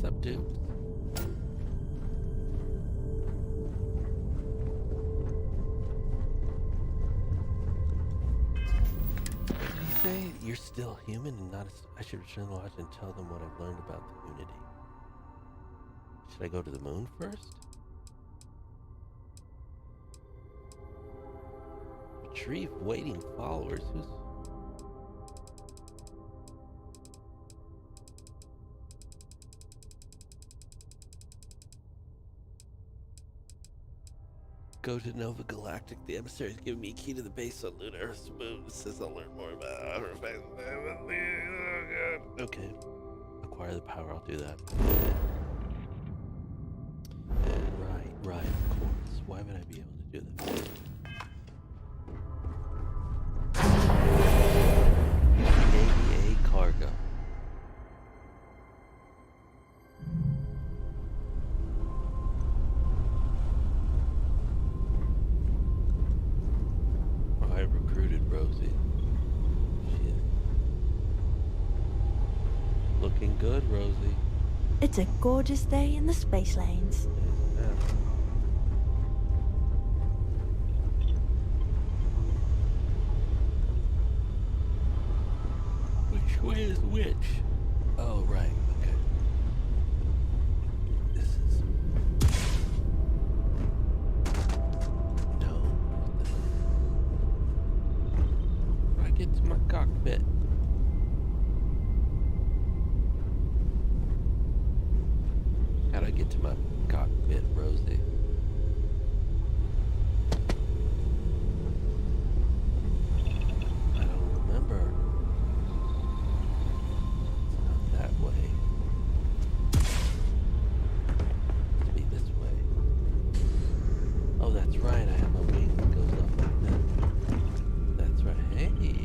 Subdued. Say you're still human and not I should return the watch and tell them what I've learned about the Unity. Should I go to the moon first? Retrieve waiting followers. Who's... Go to Nova Galactic. The emissary's giving me a key to the base on Lunar Earth's moon. It says I'll learn more about artifacts. Okay. Acquire the power. I'll do that. Right, of course. Why would I be able to do that? Rosie. She is looking good, Rosie. It's a gorgeous day in the space lanes. Yeah. Which way is which? Oh, right. Okay. This is... No. How do I get to my cockpit? How do I get to my cockpit, Rosie? I don't remember. It's not that way. Must be this way. Oh, that's right. I have a wing that goes up like this. That's right. Hey. Hey.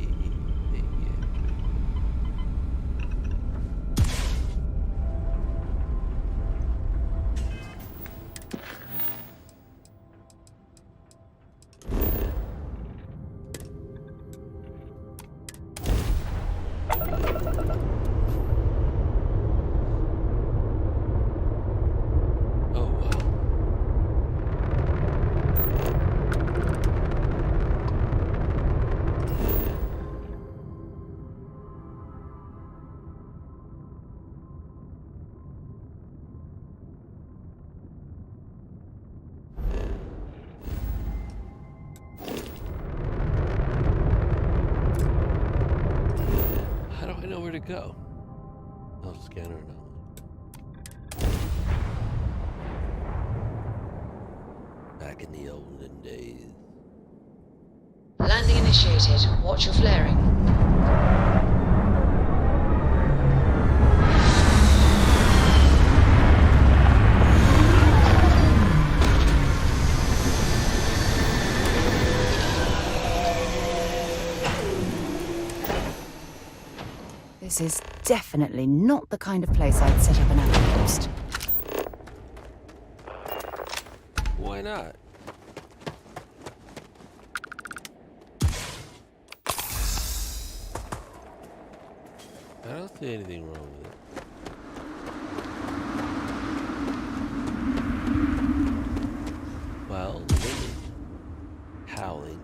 Oh, wow. How do I know where to go? Oh, scanner now. Back in the olden days. Landing initiated. Watch your flaring. This is definitely not the kind of place I'd set up an outpost. Why not? I don't see anything wrong with it. Well, the wind is howling.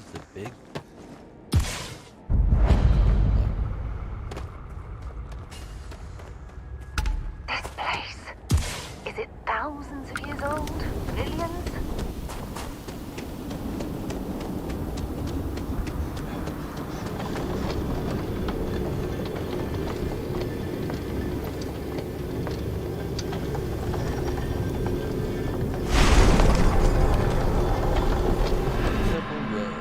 It's a big... This place, is it thousands of years old? Millions? Simple road.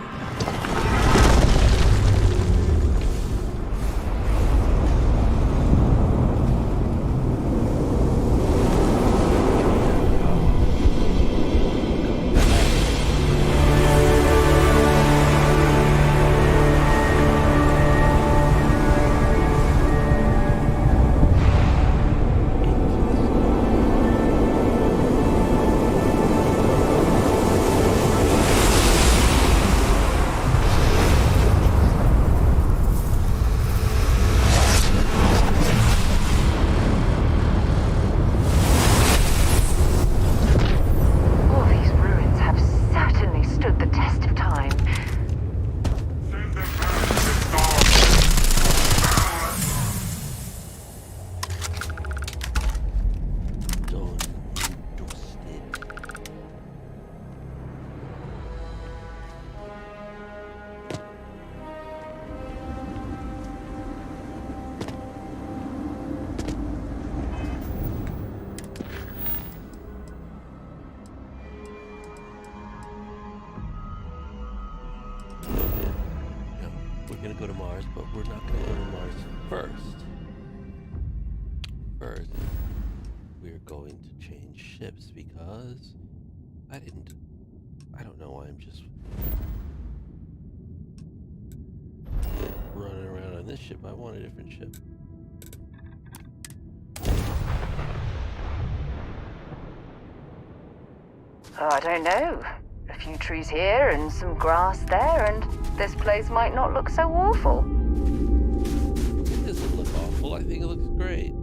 All these ruins have certainly stood the test of time. Don't dust it. No, we're gonna go to Mars, but we're not gonna go to Mars first. First, we're going to change ships because I don't know why I'm just running around on this ship. I want a different ship. Oh, I don't know. A few trees here and some grass there, and this place might not look so awful. It doesn't look awful. I think it looks great.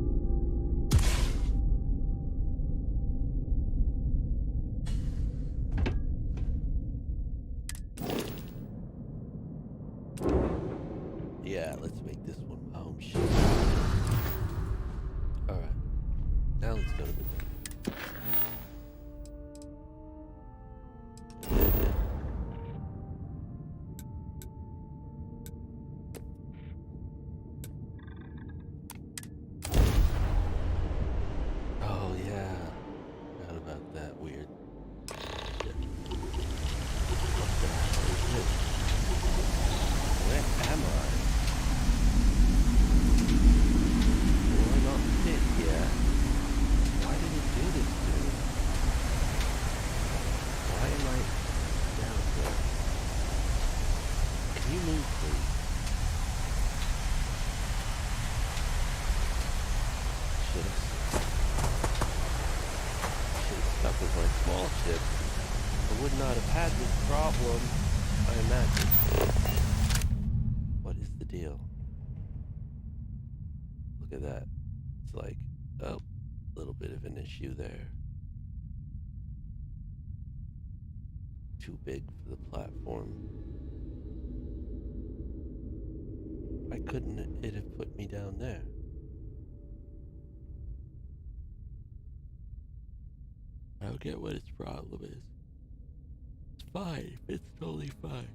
Yeah, let's make this one my home ship. Alright. Now let's go to the moon. Oh yeah. Forgot about that weird shit. What the hell is this? Where am I? Do I not fit yet? Why did it do this to me? Why am I down here? Can you move, please? Should have stuck with my small ship. I would not have had this problem, I imagine. What is the deal? Look at that. It's like, oh, a little bit of an issue there. Too big for the platform. Why couldn't it have put me down there? I don't get what its problem is. It's fine. It's totally fine.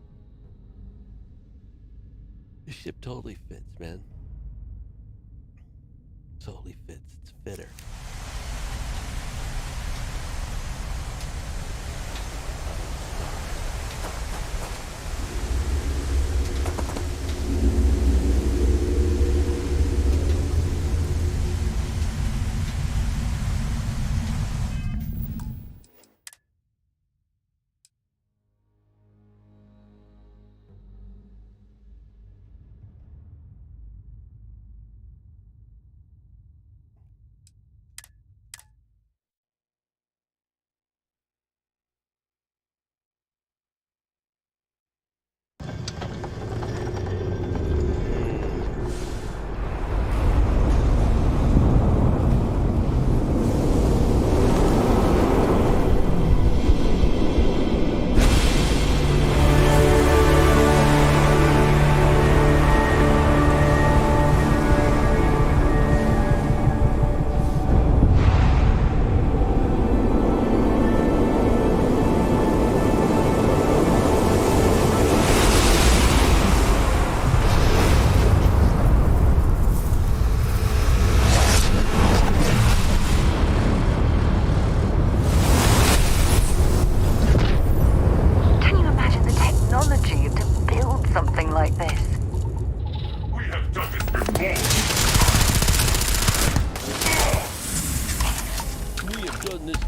This ship totally fits, man. Totally fits. It's a fitter.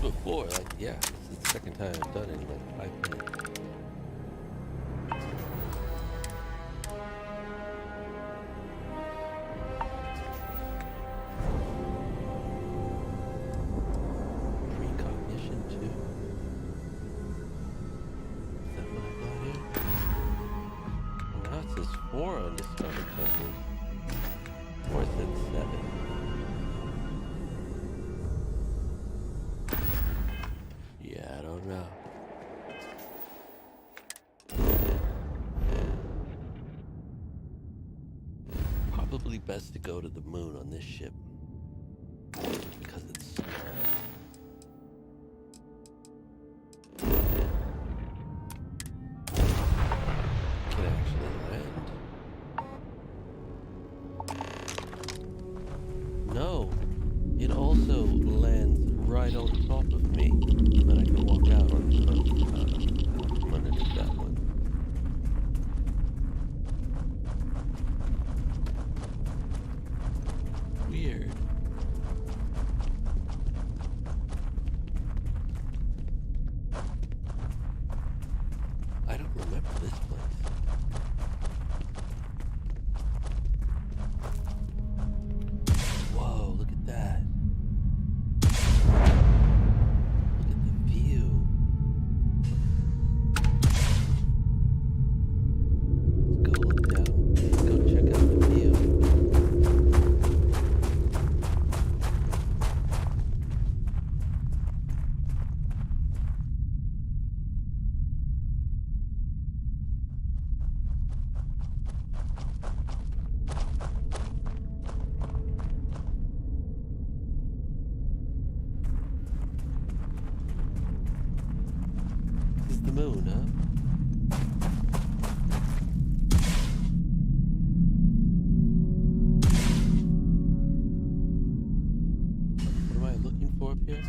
before. Like, yeah, this is the second time I've done it in like 5 minutes. Precognition too. Is that what I got here? Well, now it says 4 on Discover Temple. Or it said 7. Yeah, I don't know. Probably best to go to the moon on this ship. Because it's small. Can actually land. No, it also lands right on top of me, but I can walk out on underneath that one. Weird. here?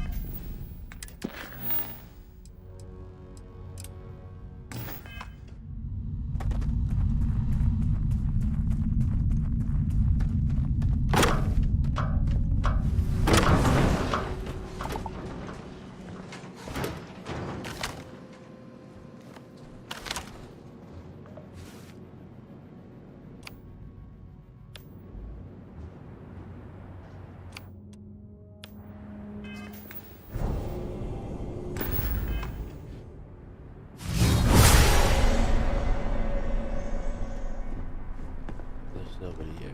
Nobody here.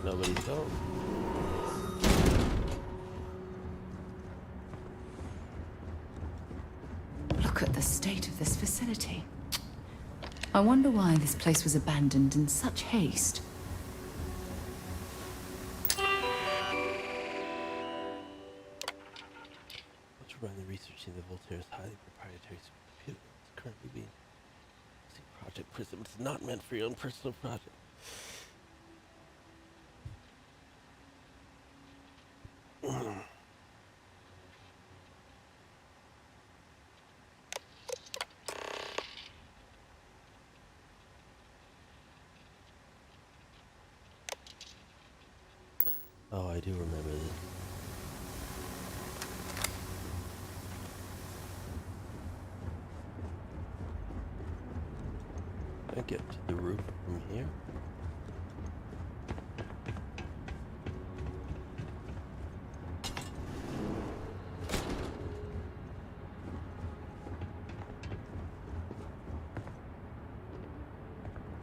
Nobody's home. Look at the state of this facility. I wonder why this place was abandoned in such haste. Let's run the research into Voltaire's highly proprietary supercomputer. It's currently being Project Prism. It's not meant for your own personal project. Oh, I do remember this. Can I get to the roof from here?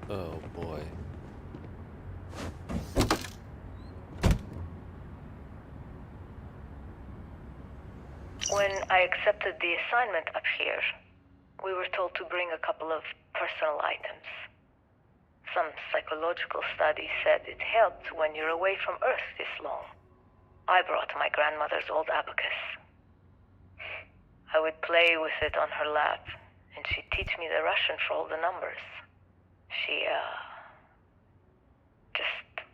Oh boy. When I accepted the assignment up here, we were told to bring a couple of personal items. Some psychological study said it helped when you're away from Earth this long. I brought my grandmother's old abacus. I would play with it on her lap, and she'd teach me the Russian for all the numbers. She, just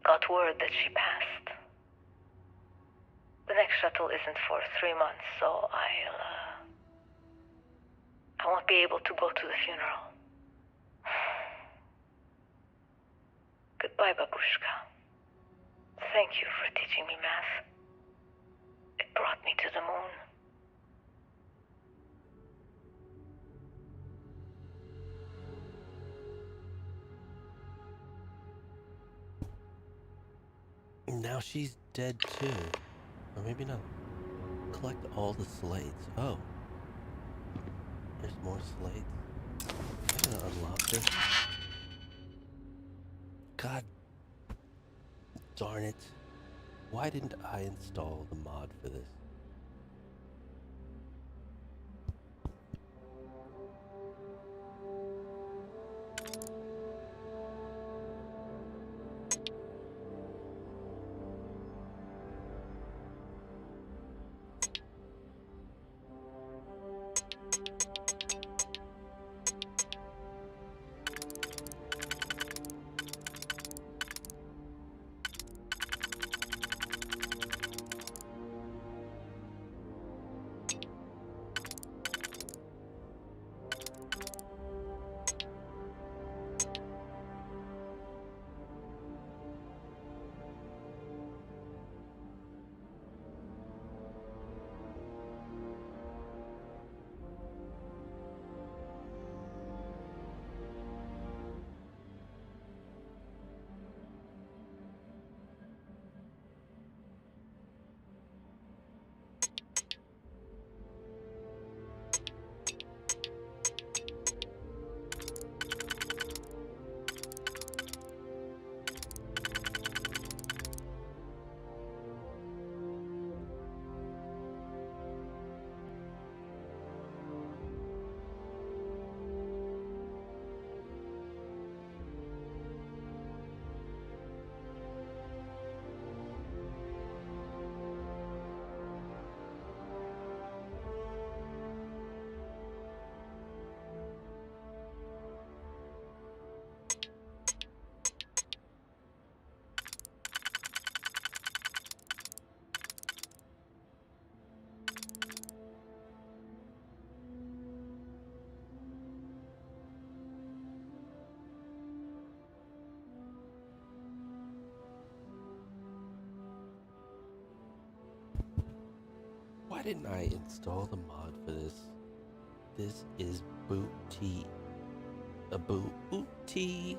got word that she passed. The next shuttle isn't for 3 months, so I won't be able to go to the funeral. Goodbye, Babushka. Thank you for teaching me math. It brought me to the moon. Now she's dead too. Or maybe not. Collect all the slates. Oh. There's more slates. I'm gonna unlock this. God darn it. Why didn't I install the mod for this? Why didn't I install the mod for this? This is booty. A booty.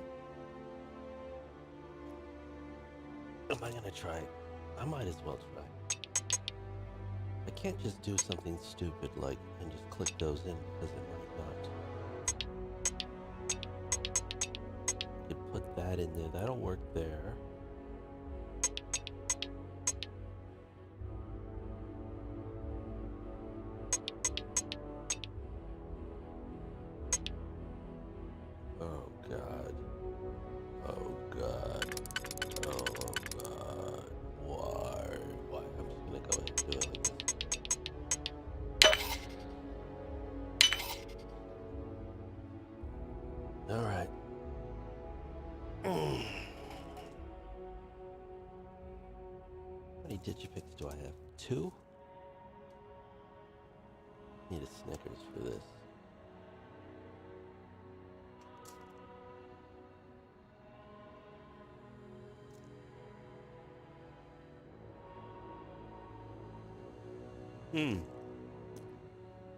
Am I gonna try it? I might as well try. I can't just do something stupid like and just click those in because it might not. I could put that in there. That'll work there. Oh God. Oh God. Oh God. Why? I'm just gonna go ahead and do it like this. Alright. How many Digipix do I have? 2? Need a Snickers for this.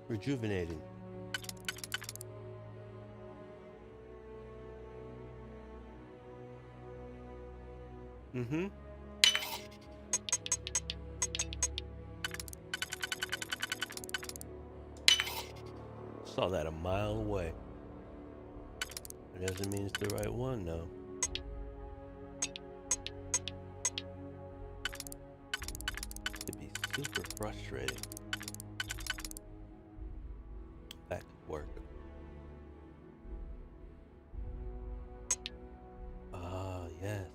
Rejuvenating. Saw that a mile away. It doesn't mean it's the right one, though. Could be super frustrating. That could work. Ah, yes.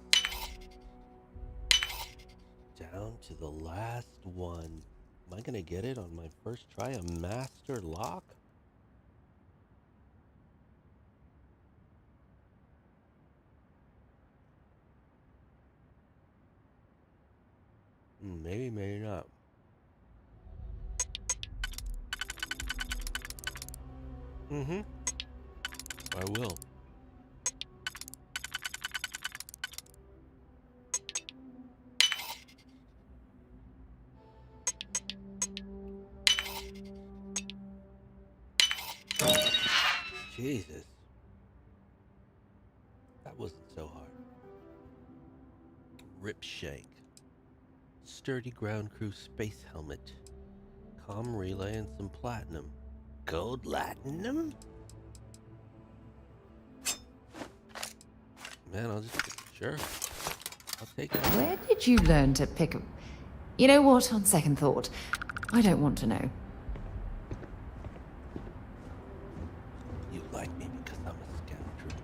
Down to the last one. Am I gonna get it on my first try? A master lock? Maybe, maybe not. I will. Jesus. That wasn't so hard. Rip shank. Sturdy ground crew space helmet. Comm relay and some platinum. Gold latinum? Man, I'll just... Sure. I'll take it. Where did you learn to pick a... You know what, on second thought, I don't want to know. You like me because I'm a scoundrel.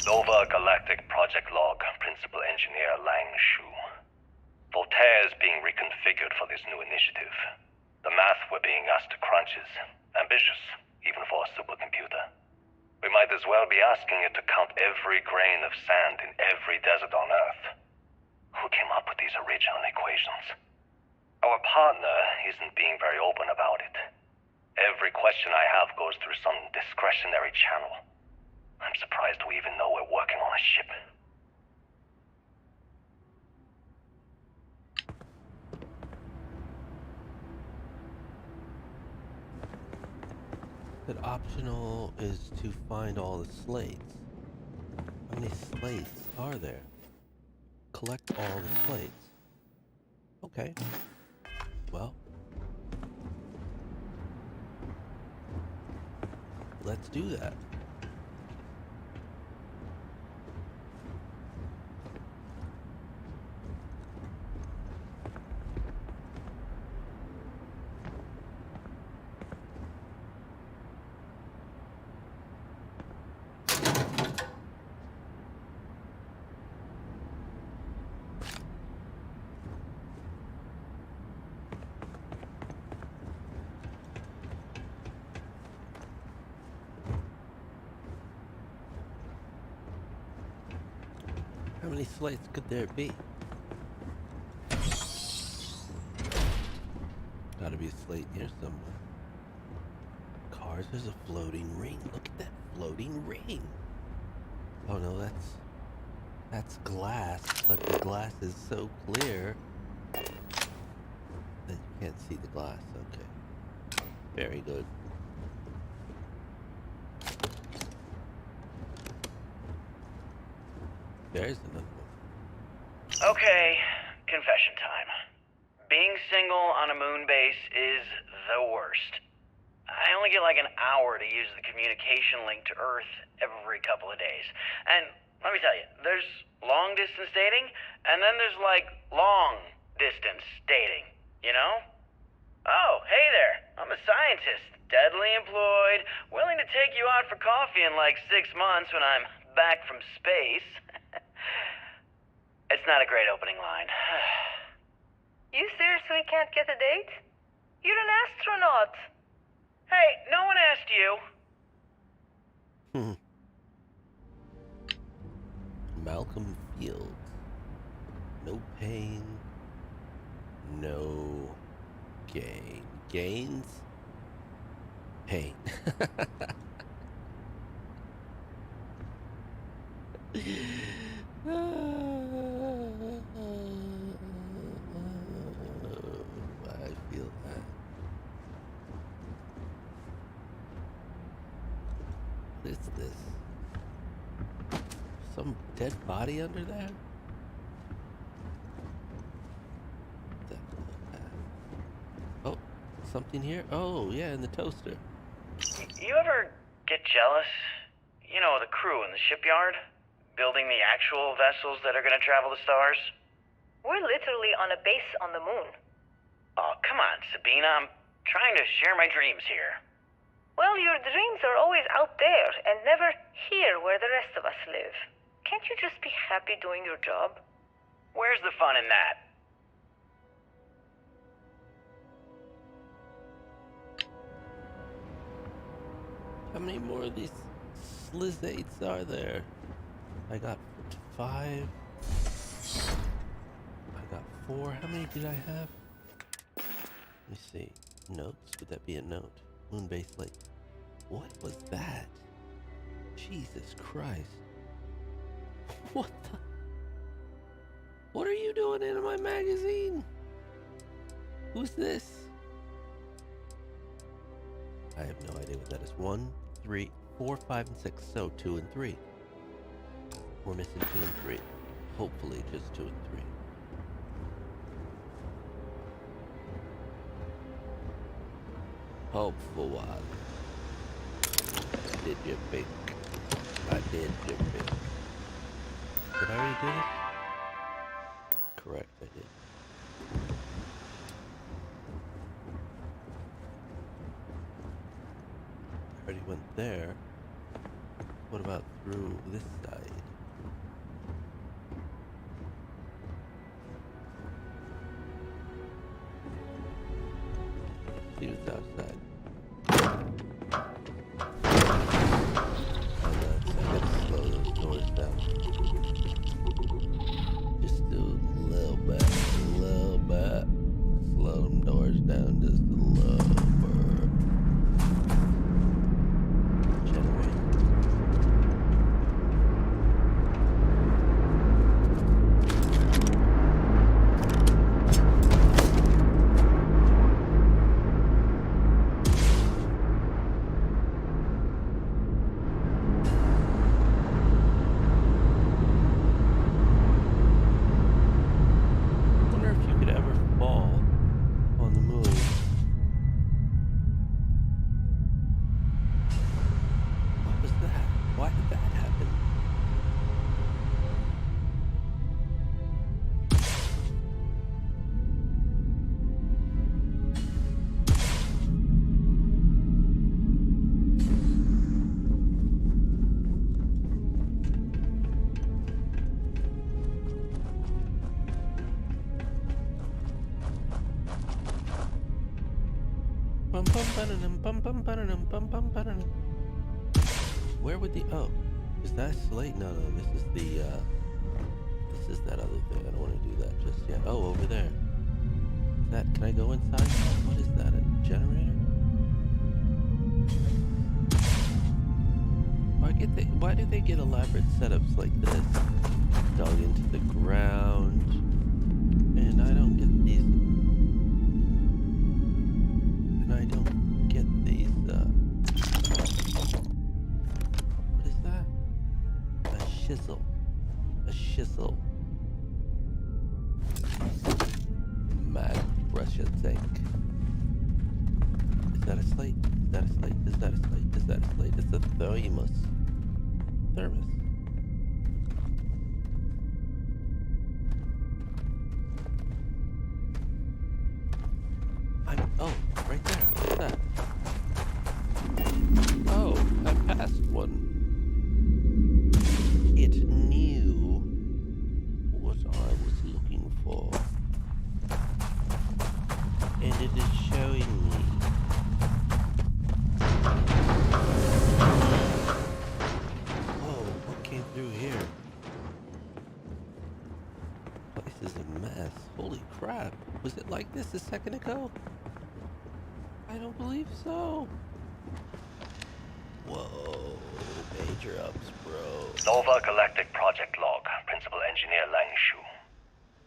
Nova Galactic Project Log, Principal Engineer Lang Shu. Voltaire is being reconfigured for this new initiative. The math we're being asked to crunch is ambitious, even for a supercomputer. We might as well be asking it to count every grain of sand in every desert on Earth. Who came up with these original equations? Our partner isn't being very open about it. Every question I have goes through some discretionary channel. I'm surprised we even know we're working on a ship. That optional is to find all the slates. How many slates are there? Collect all the slates. Okay. Well. Let's do that. How many slates could there be? Gotta be a slate here somewhere. Cars, there's a floating ring. Look at that floating ring. Oh no, that's That's glass, but the glass is so clear that you can't see the glass. Okay. Very good. There's another one. Okay, confession time. Being single on a moon base is the worst. I only get like an hour to use the communication link to Earth every couple of days. And let me tell you, there's long distance dating, and then there's like long distance dating, you know? Oh, hey there, I'm a scientist, deadly employed, willing to take you out for coffee in like 6 months when I'm back from space. It's not a great opening line. You seriously can't get a date? You're an astronaut. Hey, no one asked you. Malcolm Fields. No pain. No gain. Gains? Pain. I feel that. What is this? Some dead body under there? Oh, something here? Oh, yeah, in the toaster. You ever get jealous? You know, the crew in the shipyard? Building the actual vessels that are gonna travel the stars? We're literally on a base on the moon. Oh, come on, Sabina. I'm trying to share my dreams here. Well, your dreams are always out there and never here where the rest of us live. Can't you just be happy doing your job? Where's the fun in that? How many more of these Slizates are there? I got 5. I got 4. How many did I have? Let me see. Notes? Would that be a note? Moonbase Lake. What was that? Jesus Christ. What the? What are you doing in my magazine? Who's this? I have no idea what that is. 1, 3, 4, 5, and 6. So 2 and 3. We're missing 2 and 3. Hopefully just 2 and 3. Hopeful one. Did you pick? I did you pick. Did I already do this? Correct, I did. I already went there. What about through this side? See what's outside. Oh, that's, I gotta slow those doors down. Just do a little bit, Slow them doors down just a little bit. Where would the is that slate? No, this is the this is that other thing. I don't want to do that just yet. Oh, over there. Is that, can I go inside? What is that? A generator? Why do they get elaborate setups like this? dug into the ground. And I don't get these. And I don't get these, what is that? A shizzle. A shizzle. Mad Russia tank. Is that a slate? Is that a slate? Is that a slate? Is that a slate? It's a thermos. Thermos. Oh, right there. What's that? Oh, I passed one. It knew what I was looking for. And it is showing me. Whoa, what came through here? Place is a mess. Holy crap. Was it like this a second ago? I don't believe so. Whoa, major ups, bro. Nova Galactic Project Log, Principal Engineer Lang Shu.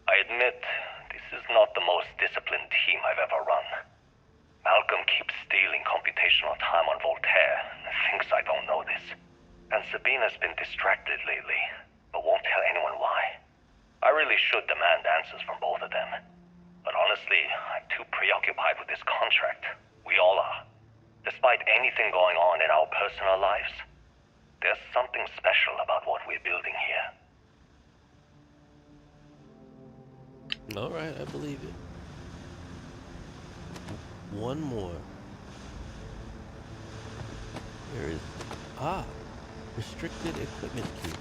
I admit, this is not the most disciplined team I've ever run. Malcolm keeps stealing computational time on Voltaire and thinks I don't know this. And Sabina's been distracted lately, but won't tell anyone why. I really should demand answers from both of them. But honestly, I'm too preoccupied with this contract. We all are. Despite anything going on in our personal lives, there's something special about what we're building here. Alright, I believe it. One more. There is... restricted equipment key.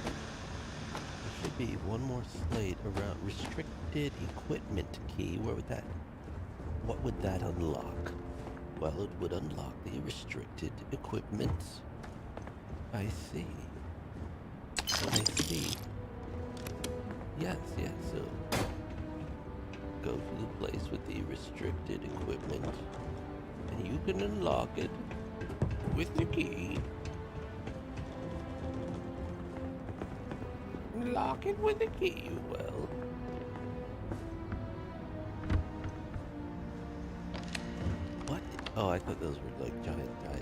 There should be one more slate around restricted equipment key. Where would that... What would that unlock? Well, it would unlock the restricted equipment. I see. I see. Yes, so... Go to the place with the restricted equipment. And you can unlock it with the key. Unlock it with the key, you will. What? Oh, I thought those were like giant guys.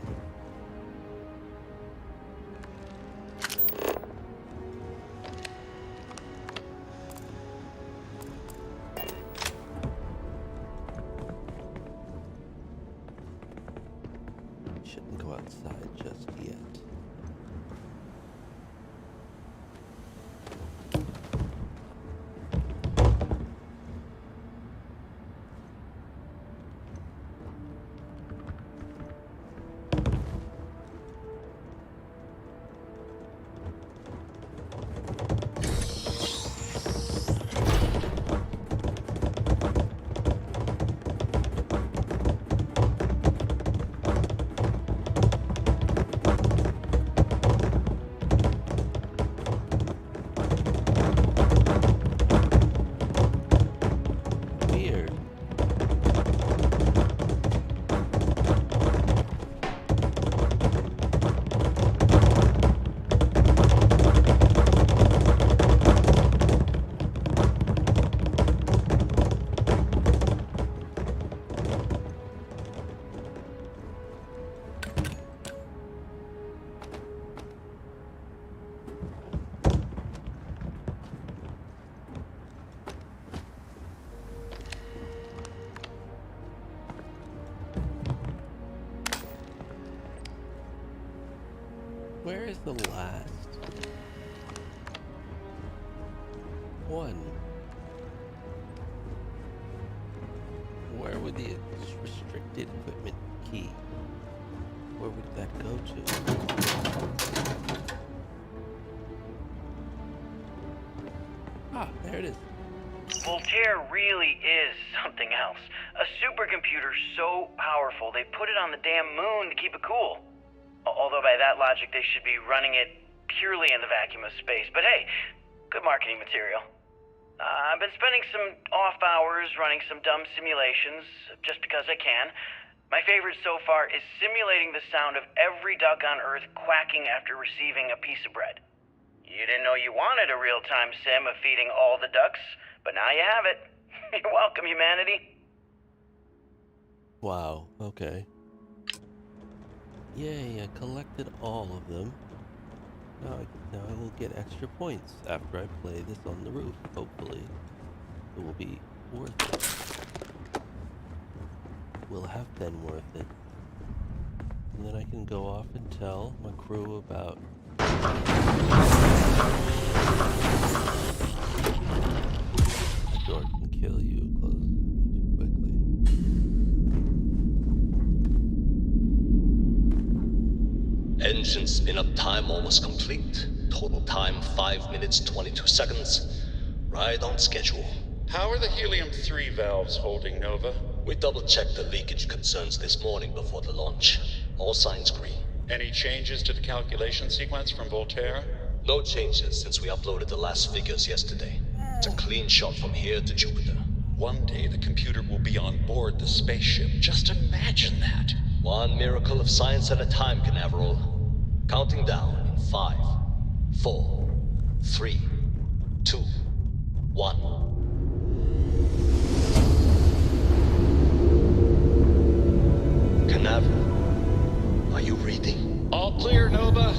Shouldn't go outside just yet. Where is the last one? Where would the restricted equipment key? Where would that go to? Ah, there it is. Voltaire really is something else. A supercomputer so powerful they put it on the damn moon to keep it cool. Although by that logic they should be running it purely in the vacuum of space. But hey, good marketing material. I've been spending some off hours running some dumb simulations, just because I can. My favorite so far is simulating the sound of every duck on Earth quacking after receiving a piece of bread. You didn't know you wanted a real-time sim of feeding all the ducks, but now you have it. You're welcome, humanity. Wow, okay. Yay, I collected all of them. Now I will get extra points after I play this on the roof. Hopefully, it will be worth it. Will have been worth it. And then I can go off and tell my crew about... A door can kill you close too quickly. Engine spin-up time almost complete. Total time 5 minutes 22 seconds. Right on schedule. How are the helium-3 valves holding, Nova? We double-checked the leakage concerns this morning before the launch. All signs green. Any changes to the calculation sequence from Voltaire? No changes since we uploaded the last figures yesterday. It's a clean shot from here to Jupiter. One day the computer will be on board the spaceship. Just imagine that. One miracle of science at a time, Canaveral. Counting down in 5, 4, 3, 2, 1. Canaveral, are you reading? All clear, Nova.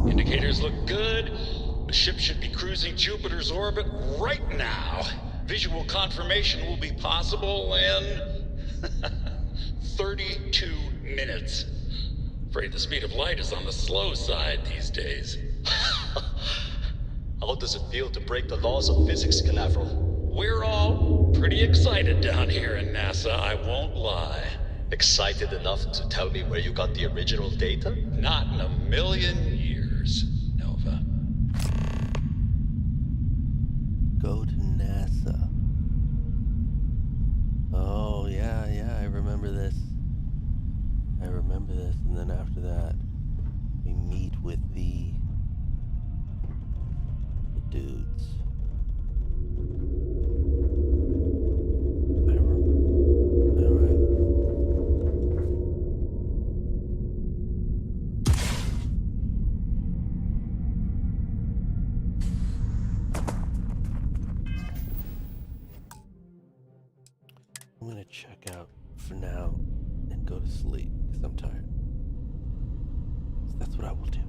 Indicators look good. The ship should be cruising Jupiter's orbit right now. Visual confirmation will be possible in 32 minutes. Afraid the speed of light is on the slow side these days. How does it feel to break the laws of physics, Canaveral? We're all pretty excited down here in NASA, I won't lie. Excited enough to tell me where you got the original data? Not in a million years, Nova. Go to NASA. Oh, yeah, I remember this. And then after that, we meet with the dudes. Alright. I'm gonna check out for now and go to sleep because I'm tired. So that's what I will do.